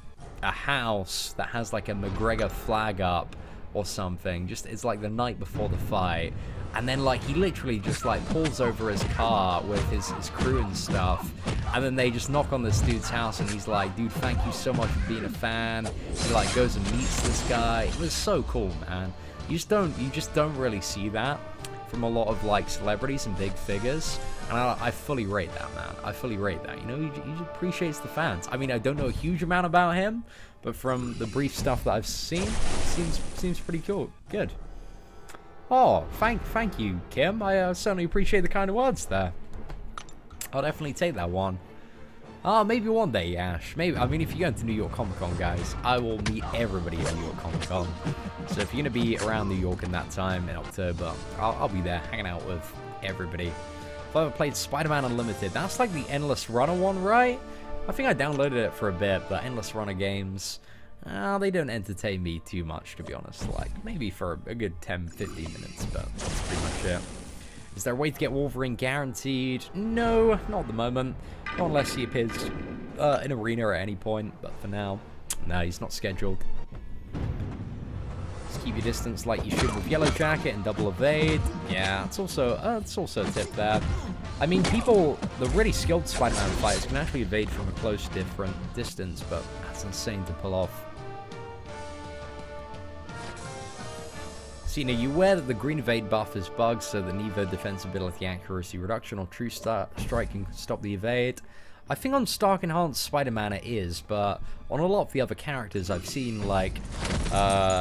a house that has, like, a McGregor flag up or something. Just, it's, like, the night before the fight. And then, like, he literally just, like, pulls over his car with his crew and stuff. And then they just knock on this dude's house, and he's like, dude, thank you so much for being a fan. He, like, goes and meets this guy. It was so cool, man. You just don't really see that from a lot of, like, celebrities and big figures. And I fully rate that, man. I fully rate that. You know, he appreciates the fans. I mean, I don't know a huge amount about him, but from the brief stuff that I've seen, it seems pretty cool. Good. Oh, thank you, Kim. I certainly appreciate the kind of words there. I'll definitely take that one. Oh, maybe one day, Ash. Maybe. I mean, if you're going to New York Comic Con, guys, I will meet everybody at New York Comic Con. So if you're going to be around New York in that time in October, I'll be there hanging out with everybody. If I ever played Spider-Man Unlimited, that's like the Endless Runner one, right? I think I downloaded it for a bit, but Endless Runner games, they don't entertain me too much, to be honest. Like, maybe for a good 10-15 minutes, but that's pretty much it. Is there a way to get Wolverine guaranteed? No, not at the moment. Not unless he appears in Arena at any point, but for now, no, he's not scheduled. Just keep your distance like you should with Yellow Jacket and double evade. Yeah, it's also a tip there. I mean, the really skilled Spider-Man fighters can actually evade from a close different distance, but that's insane to pull off. So, you know, you aware that the green evade buff is bugged, so the Nevo defensibility accuracy reduction or true strike can stop the evade. I think on Stark Enhanced Spider-Man it is, but on a lot of the other characters I've seen, like,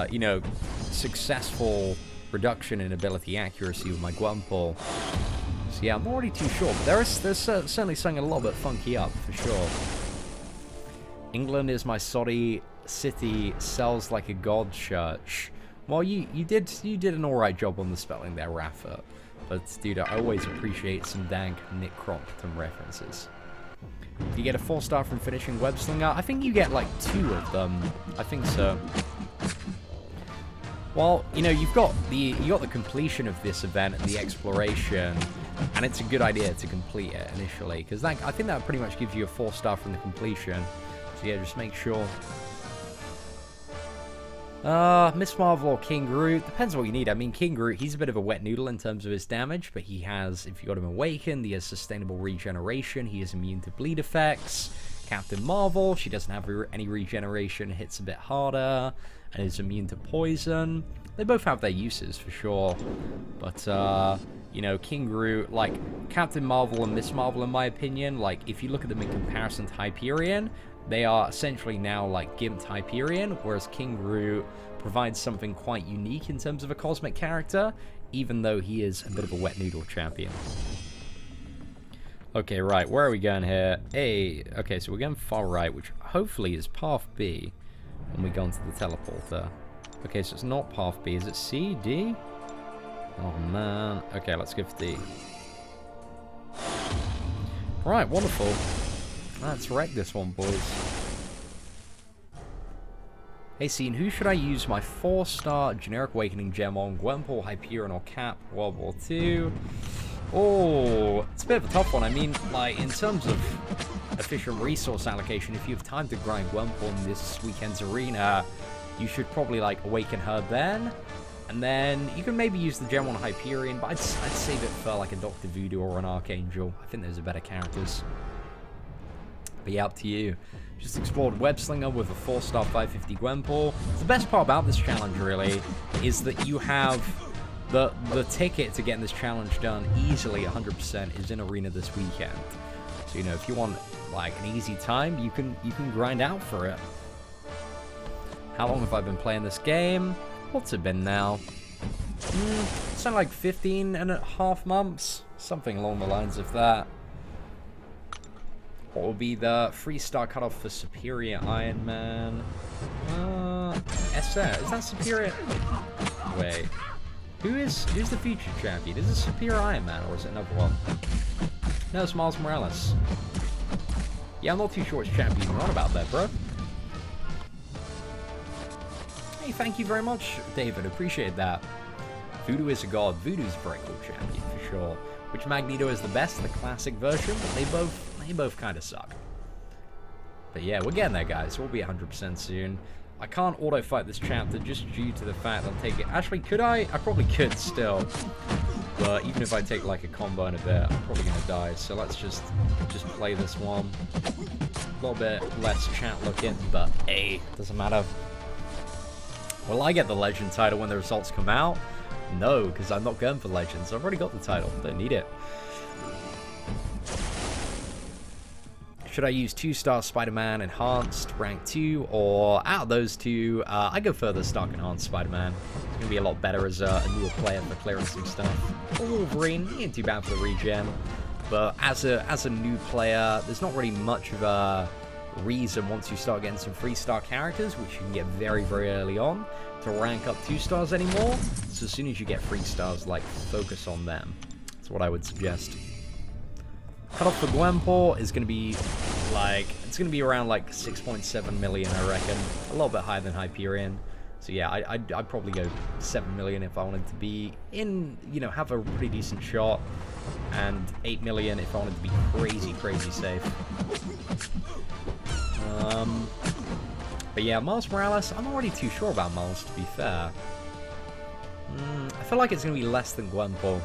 you know, successful reduction in ability accuracy with my Gwumple. So yeah, I'm not really too sure, but there's certainly something a little bit funky up, for sure. England is my soddy city, sells like a god church. Well, you did an alright job on the spelling there, Rafa. But, dude, I always appreciate some dank Nick Crompton references. Do you get a 4-star from finishing Web-Slinger? I think you get, like, 2 of them. I think so. Well, you know, you got the completion of this event and the exploration, and it's a good idea to complete it initially, because I think that pretty much gives you a 4-star from the completion. So, yeah, just make sure. Miss Marvel or King Groot, depends on what you need. I mean, King Groot, he's a bit of a wet noodle in terms of his damage, but he has, if you got him awakened, he has sustainable regeneration, he is immune to bleed effects. Captain Marvel, she doesn't have any regeneration, hits a bit harder, and is immune to poison. They both have their uses, for sure. But, you know, King Groot, like, Captain Marvel and Miss Marvel, in my opinion, like, if you look at them in comparison to Hyperion, they are essentially now like gimped Hyperion, whereas King Groot provides something quite unique in terms of a cosmic character, even though he is a bit of a wet noodle champion. Okay, right, where are we going here? Hey, okay, so we're going far right, which hopefully is path B, and we go into the teleporter. Okay, so it's not path B, is it C, D? Oh man, okay, let's go for D. Right, wonderful. Let's wreck this one, boys. Hey, Scene, who should I use my 4-star generic awakening gem on? Gwumple, Hyperion, or Cap? World War II? Oh, it's a bit of a tough one. I mean, like, in terms of efficient resource allocation, if you have time to grind Gwumple in this weekend's arena, you should probably, like, awaken her then. And then you can maybe use the gem on Hyperion, but I'd save it for, like, a Dr. Voodoo or an Archangel. I think those are better characters. But yeah, up to you. Just explored Web-Slinger with a 4-star 550 Gwumple. The best part about this challenge, really, is that you have the ticket to getting this challenge done easily 100% is in Arena this weekend. So, you know, if you want, like, an easy time, you can grind out for it. How long have I been playing this game? What's it been now? Something like 15.5 months? Something along the lines of that. What will be the 3-star cutoff for Superior Iron Man? SR. Is that Superior? Wait. Who's the future champion? Is it Superior Iron Man or is it another one? No, it's Miles Morales. Yeah, I'm not too sure which champion you're on about there, bro. Hey, thank you very much, David. Appreciate that. Voodoo is a god. Voodoo's a very cool champion, for sure. Which Magneto is the best, the classic version, but they both kind of suck. But yeah, we're getting there, guys. We'll be 100% soon. I can't auto-fight this chapter just due to the fact that I'm taking... Actually, could I? I probably could still. But even if I take, like, a combo in a bit, I'm probably going to die. So let's just play this one. A little bit less chat-looking, but hey, doesn't matter. Will I get the Legend title when the results come out? No, because I'm not going for Legends. I've already got the title. Don't need it. Should I use 2-star Spider-Man Enhanced Rank 2, or out of those two, I go further Stark Enhanced Spider-Man. It's going to be a lot better as a newer player for clearing some stuff. Or Wolverine, ain't too bad for the regen. But as a new player, there's not really much of a reason once you start getting some 3-star characters, which you can get very, very early on, to rank up 2 stars anymore. So as soon as you get 3 stars, like, focus on them. That's what I would suggest. Cutoff for Gwenpool is going to be, like, it's going to be around, like, 6.7 million, I reckon. A little bit higher than Hyperion. So, yeah, I'd probably go 7 million if I wanted to be in, you know, have a pretty decent shot. And 8 million if I wanted to be crazy, crazy safe. But, yeah, Miles Morales, I'm not really too sure about Miles, to be fair. I feel like it's going to be less than Gwenpool.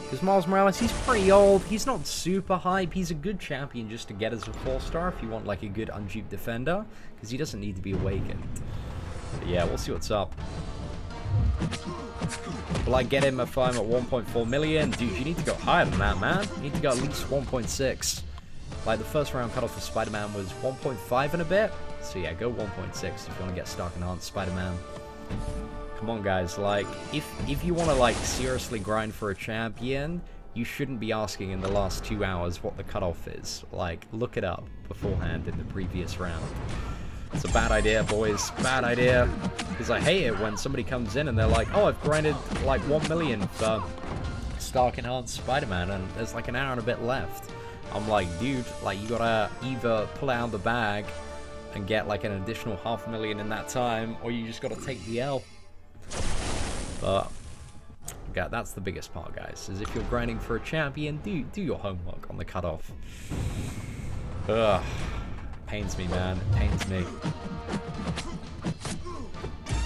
Because Miles Morales, he's pretty old. He's not super hype. He's a good champion just to get as a 4-star if you want like a good unduped defender. Because he doesn't need to be awakened. But yeah, we'll see what's up. Will I get him if I'm at 1.4 million? Dude, you need to go higher than that, man. You need to go at least 1.6. Like the first round cutoff for Spider-Man was 1.5 and a bit. So yeah, go 1.6 if you want to get Stark Enhanced Spider-Man. Come on, guys, like, if you want to, like, seriously grind for a champion, you shouldn't be asking in the last 2 hours what the cutoff is. Like, look it up beforehand in the previous round. It's a bad idea, boys. Bad idea. Because I hate it when somebody comes in and they're like, oh, I've grinded, like, 1 million for Stark Enhanced Spider-Man, and there's, like, an hour and a bit left. I'm like, dude, like, you gotta either pull out the bag and get, like, an additional 500,000 in that time, or you just gotta take the L. But yeah, that's the biggest part, guys, is if you're grinding for a champion, do your homework on the cutoff. Ugh. Pains me, man. It pains me.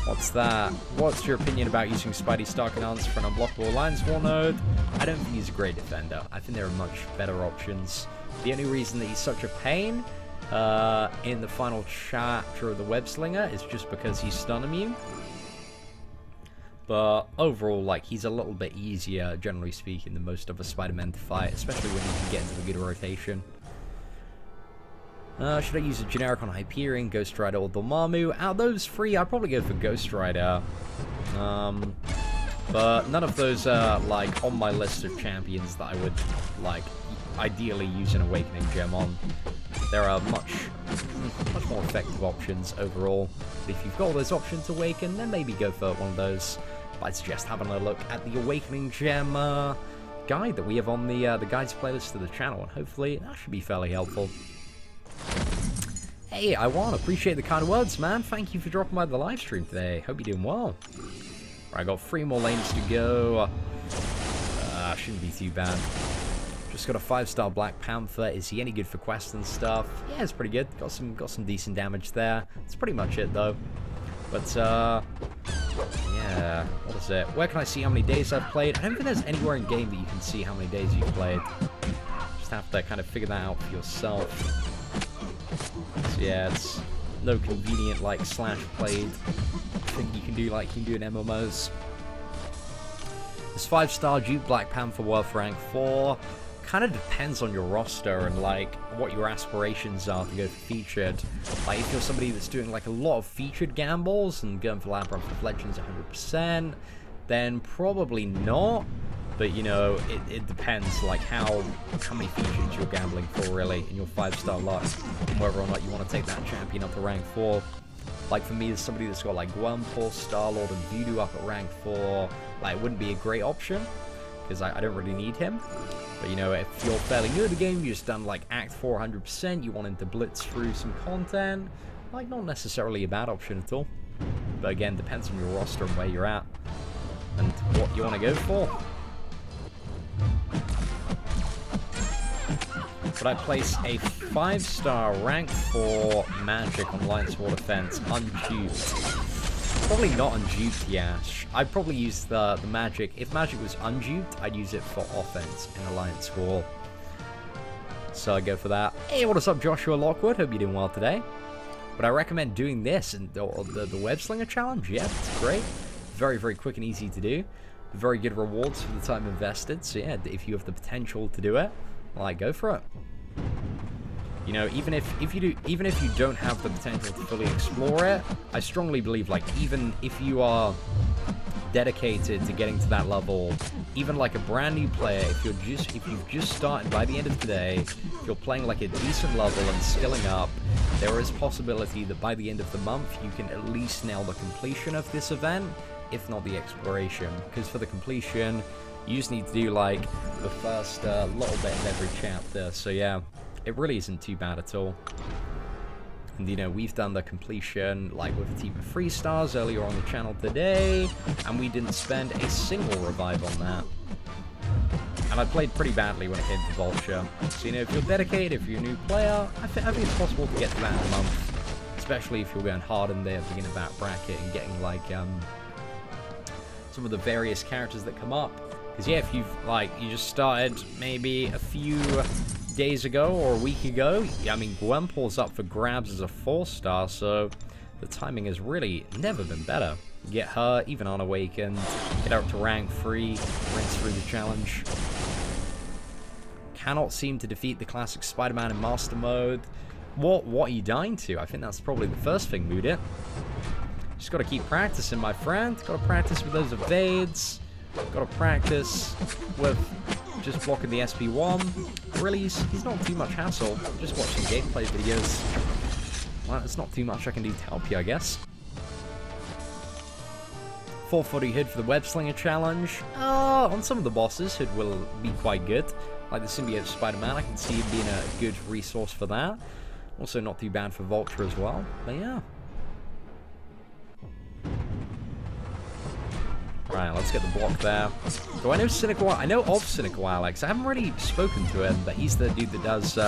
What's that? What's your opinion about using Spidey Stark Enhanced for an unblockable Alliance War node? I don't think he's a great defender. I think there are much better options. The only reason that he's such a pain in the final chapter of the Web-Slinger is just because he's stun immune. But overall, like, he's a little bit easier, generally speaking, than most of the Spider-Man to fight, especially when you can get into a good rotation. Should I use a generic on Hyperion, Ghost Rider, or Dormammu? Out of those 3, I'd probably go for Ghost Rider. But none of those are, like, on my list of champions that I would, like, ideally use an Awakening Gem on. There are much more effective options overall. But if you've got all those options to awaken, then maybe go for one of those. But I'd suggest having a look at the Awakening Gem guide that we have on the guides playlist of the channel, and hopefully that should be fairly helpful. Hey, appreciate the kind words, man. Thank you for dropping by the live stream today. Hope you're doing well. Right, I got 3 more lanes to go. Shouldn't be too bad. Just got a 5-star Black Panther. Is he any good for quests and stuff? Yeah, it's pretty good. Got some decent damage there. That's pretty much it though. But yeah, what is it? Where can I see how many days I've played? I don't think there's anywhere in game that you can see how many days you've played. Just have to kind of figure that out for yourself. So yeah, it's no convenient like /played thing you can do like you can do in MMOs. This 5-star Duke Black Panther worth rank 4 kind of depends on your roster and like what your aspirations are to go for featured. Like if you're somebody that's doing like a lot of featured gambles and going for Labyrinth of Legends 100%, then probably not. But you know, it depends like how many features you're gambling for really in your 5-star luck, and whether or not you want to take that champion up to rank 4. Like for me, as somebody that's got like Gwenpool, Star-Lord, and Voodoo up at rank 4, like it wouldn't be a great option because I don't really need him. But you know, if you're fairly new to the game, you just done like Act 4 100%, you want him to blitz through some content, like not necessarily a bad option at all. But again, depends on your roster and where you're at and what you want to go for. Would I place a 5-star rank 4 magic on Lion Sword Defense unduped? Probably not unduped, Yash. I'd probably use the magic. If magic was unduped, I'd use it for offense in Alliance War. So I go for that. Hey, what is up, Joshua Lockwood? Hope you're doing well today. Would I recommend doing this and the Web-Slinger challenge? Yeah, it's great. Very, very quick and easy to do. Very good rewards for the time invested. So yeah, if you have the potential to do it, like, go for it. You know, even if you don't have the potential to fully explore it, I strongly believe, like, even if you are dedicated to getting to that level, even like a brand new player, if you've just started by the end of today, if you're playing like a decent level and skilling up, there is possibility that by the end of the month you can at least nail the completion of this event, if not the exploration. Because for the completion, you just need to do like the first little bit of every chapter. So yeah, it really isn't too bad at all. And you know, we've done the completion like with a team of 3 stars earlier on the channel today, and we didn't spend a single revive on that. And I played pretty badly when it came to Vulture. So you know, if you're dedicated, if you're a new player, I think it's possible to get to that in a month. Especially if you're going hard in the beginning of that bracket and getting like some of the various characters that come up. Because yeah, if you've like, you just started maybe a few days ago or a week ago, I mean, Gwenpool's up for grabs as a 4-star, so the timing has really never been better. Get her, even unawakened, get her up to rank 3, rinse through the challenge. Cannot seem to defeat the classic Spider-Man in Master Mode. What are you dying to? I think that's probably the first thing, Moodit. Just gotta keep practicing, my friend. Gotta practice with those evades. Gotta practice with just blocking the SP1. Really, he's not too much hassle. Just watching gameplay videos. Well, it's not too much I can do to help you, I guess. 440 Hood for the Web-Slinger challenge. On some of the bosses, Hood will be quite good. Like the Symbiote Spider-Man, I can see him being a good resource for that. Also not too bad for Vulture as well. But yeah. Right, let's get the block there. Do I know Cynical? I know of Cynical Alex. I haven't really spoken to him, but he's the dude that does,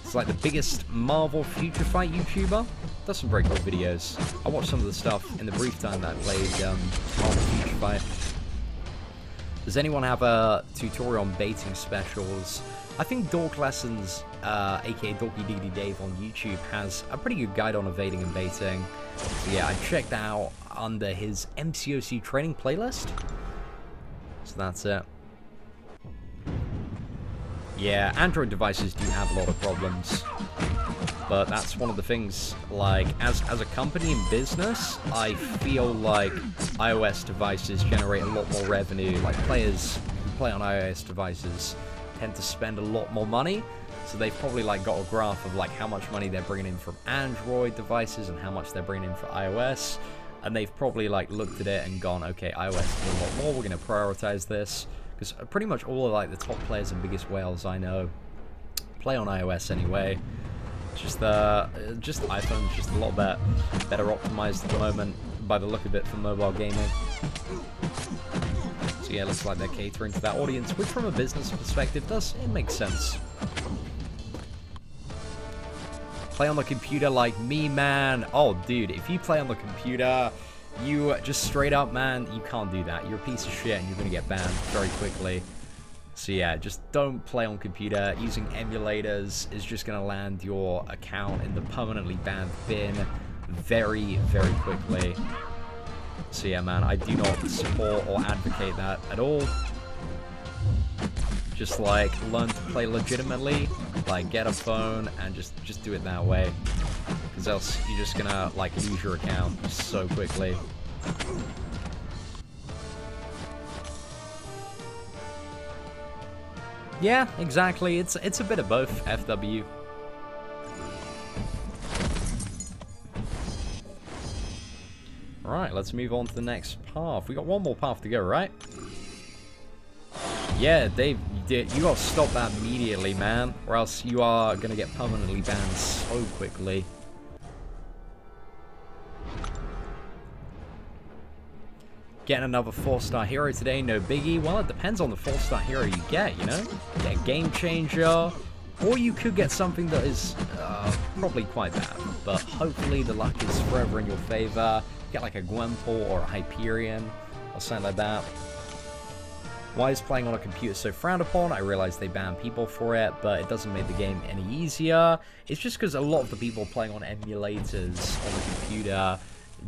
it's like the biggest Marvel Future Fight YouTuber. Does some very cool videos. I watched some of the stuff in the brief time that I played Marvel Future Fight. Does anyone have a tutorial on baiting specials? I think Dork Lessons, aka Dorky Diggity Dave on YouTube, has a pretty good guide on evading and baiting. So yeah, I checked that out under his MCOC training playlist. So that's it. Yeah, Android devices do have a lot of problems. But that's one of the things, like, as a company in business, I feel like iOS devices generate a lot more revenue. Like, players who play on iOS devices tend to spend a lot more money. So they've probably, like, got a graph of, like, how much money they're bringing in from Android devices and how much they're bringing in for iOS. And they've probably, like, looked at it and gone, okay, iOS is a lot more, we're going to prioritize this. Because pretty much all of, like, the top players and biggest whales I know play on iOS anyway. Just iPhone's just a lot better optimized at the moment by the look of it for mobile gaming. So yeah, looks like they're catering to that audience, which from a business perspective it makes sense. Play on the computer like me, man. Oh, dude, if you play on the computer, you just straight up, man, you can't do that. You're a piece of shit and you're gonna get banned very quickly. So yeah, just don't play on computer. Using emulators is just going to land your account in the permanently banned bin very, very quickly. So yeah, man, I do not support or advocate that at all. Just like learn to play legitimately, like get a phone and just do it that way, because else you're just gonna like lose your account so quickly. Yeah, exactly. It's a bit of both, FW. Alright, let's move on to the next path. We got one more path to go, right? Yeah, Dave, you gotta stop that immediately, man, or else you are gonna get permanently banned so quickly. Getting another 4-star hero today, no biggie. Well, it depends on the 4-star hero you get, you know? Get a game changer, or you could get something that is probably quite bad, but hopefully the luck is forever in your favor. Get like a Gwenpool or a Hyperion or something like that. Why is playing on a computer so frowned upon? I realize they ban people for it, but it doesn't make the game any easier. It's just because a lot of the people playing on emulators on the computer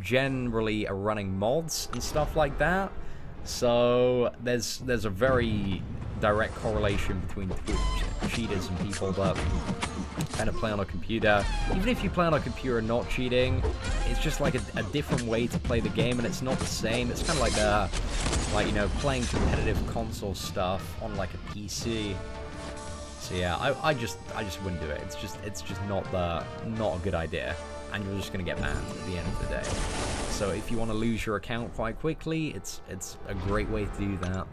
generally are running mods and stuff like that. So there's a very direct correlation between cheaters and people that kind of play on a computer. Even if you play on a computer and not cheating, it's just like a different way to play the game, and it's not the same. It's kind of like you know, playing competitive console stuff on like a PC. So yeah, I just wouldn't do it. It's just not a good idea, and you're just gonna get banned at the end of the day. So if you want to lose your account quite quickly, it's a great way to do that.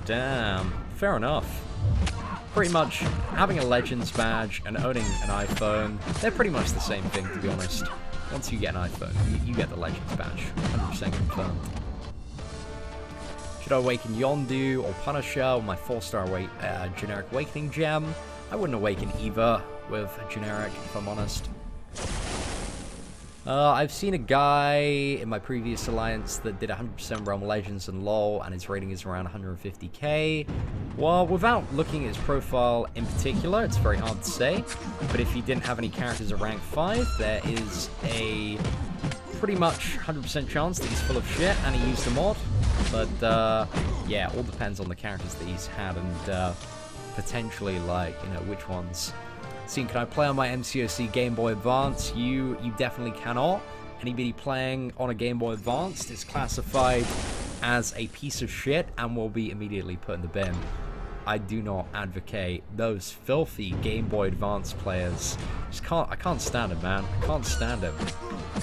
Damn, fair enough. Pretty much having a Legends badge and owning an iPhone, they're pretty much the same thing, to be honest. Once you get an iPhone, you get the Legends badge, 100% confirmed. Should I awaken Yondu or Punisher with my 4-star generic awakening gem? I wouldn't awaken either with a generic, if I'm honest. I've seen a guy in my previous alliance that did 100% Realm Legends and LoL, and his rating is around 150k. Well, without looking at his profile in particular, it's very hard to say. But if he didn't have any characters at rank 5, there is a pretty much 100% chance that he's full of shit and he used a mod. But yeah, all depends on the characters that he's had and potentially, like, you know, which ones. Seeing, can I play on my MCOC Game Boy Advance? You definitely cannot. Anybody playing on a Game Boy Advance is classified as a piece of shit and will be immediately put in the bin. I do not advocate those filthy Game Boy Advance players. I can't stand them, man. I can't stand them.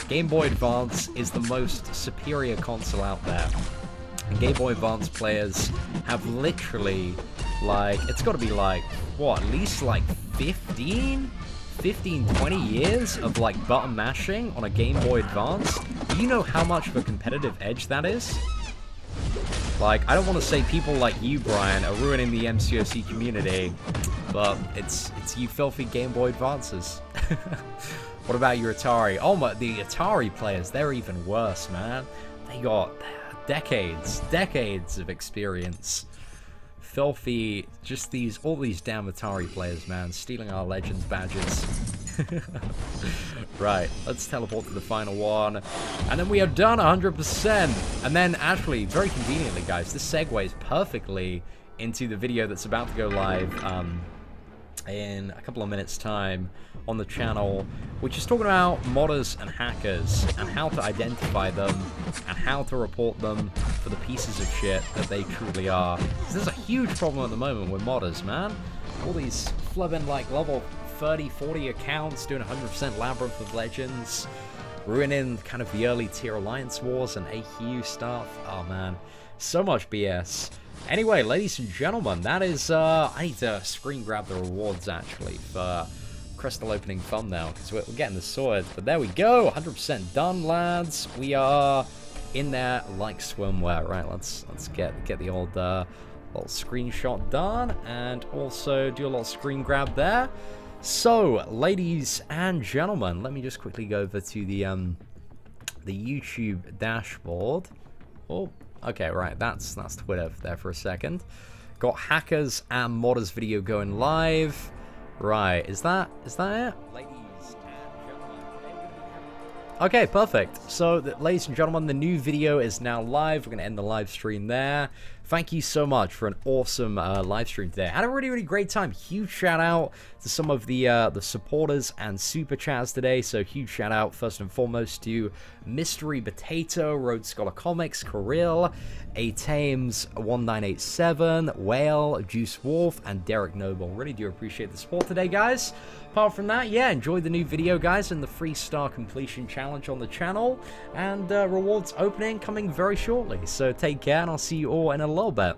Game Boy Advance is the most superior console out there. And Game Boy Advance players have literally, like, it's got to be like, what, at least like 15, 20 years of like button mashing on a Game Boy Advance. Do you know how much of a competitive edge that is? Like, I don't want to say people like you, Brian, are ruining the MCOC community, but it's you filthy Game Boy Advances. What about your Atari? Oh my, the Atari players, they're even worse, man. They got decades of experience. Filthy, just all these damn Atari players, man, stealing our Legends badges. Right, let's teleport to the final one, and then we are done 100%. And then, actually, very conveniently, guys, this segues perfectly into the video that's about to go live in a couple of minutes' time on the channel, which is talking about modders and hackers and how to identify them and how to report them for the pieces of shit that they truly are. There's a huge problem at the moment with modders, man. All these flubbing, like, level 30, 40 accounts doing 100% Labyrinth of Legends, ruining kind of the early tier Alliance Wars and AQ stuff. Oh, man. So much BS. Anyway, ladies and gentlemen, that is, I need to screen grab the rewards, actually, for Crystal Opening Thumbnail, because we're getting this sorted. But there we go, 100% done, lads. We are in there like swimwear. Right, let's get the old little screenshot done, and also do a little screen grab there. So, ladies and gentlemen, let me just quickly go over to the YouTube dashboard. Oh, okay, right, that's Twitter there for a second. Got hackers and modders video going live. Right, is that it? Ladies and gentlemen. Okay, perfect. So, ladies and gentlemen, the new video is now live. We're going to end the live stream there. Thank you so much for an awesome live stream today. Had a really, really great time. Huge shout out to some of the supporters and super chats today. So huge shout out first and foremost to Mystery Potato, Road Scholar Comics, Kirill, Atames1987, Whale, Juice Wolf, and Derek Noble. Really do appreciate the support today, guys. Apart from that, yeah, enjoy the new video, guys, and the free star completion challenge on the channel. And rewards opening coming very shortly. So take care, and I'll see you all in a little bit.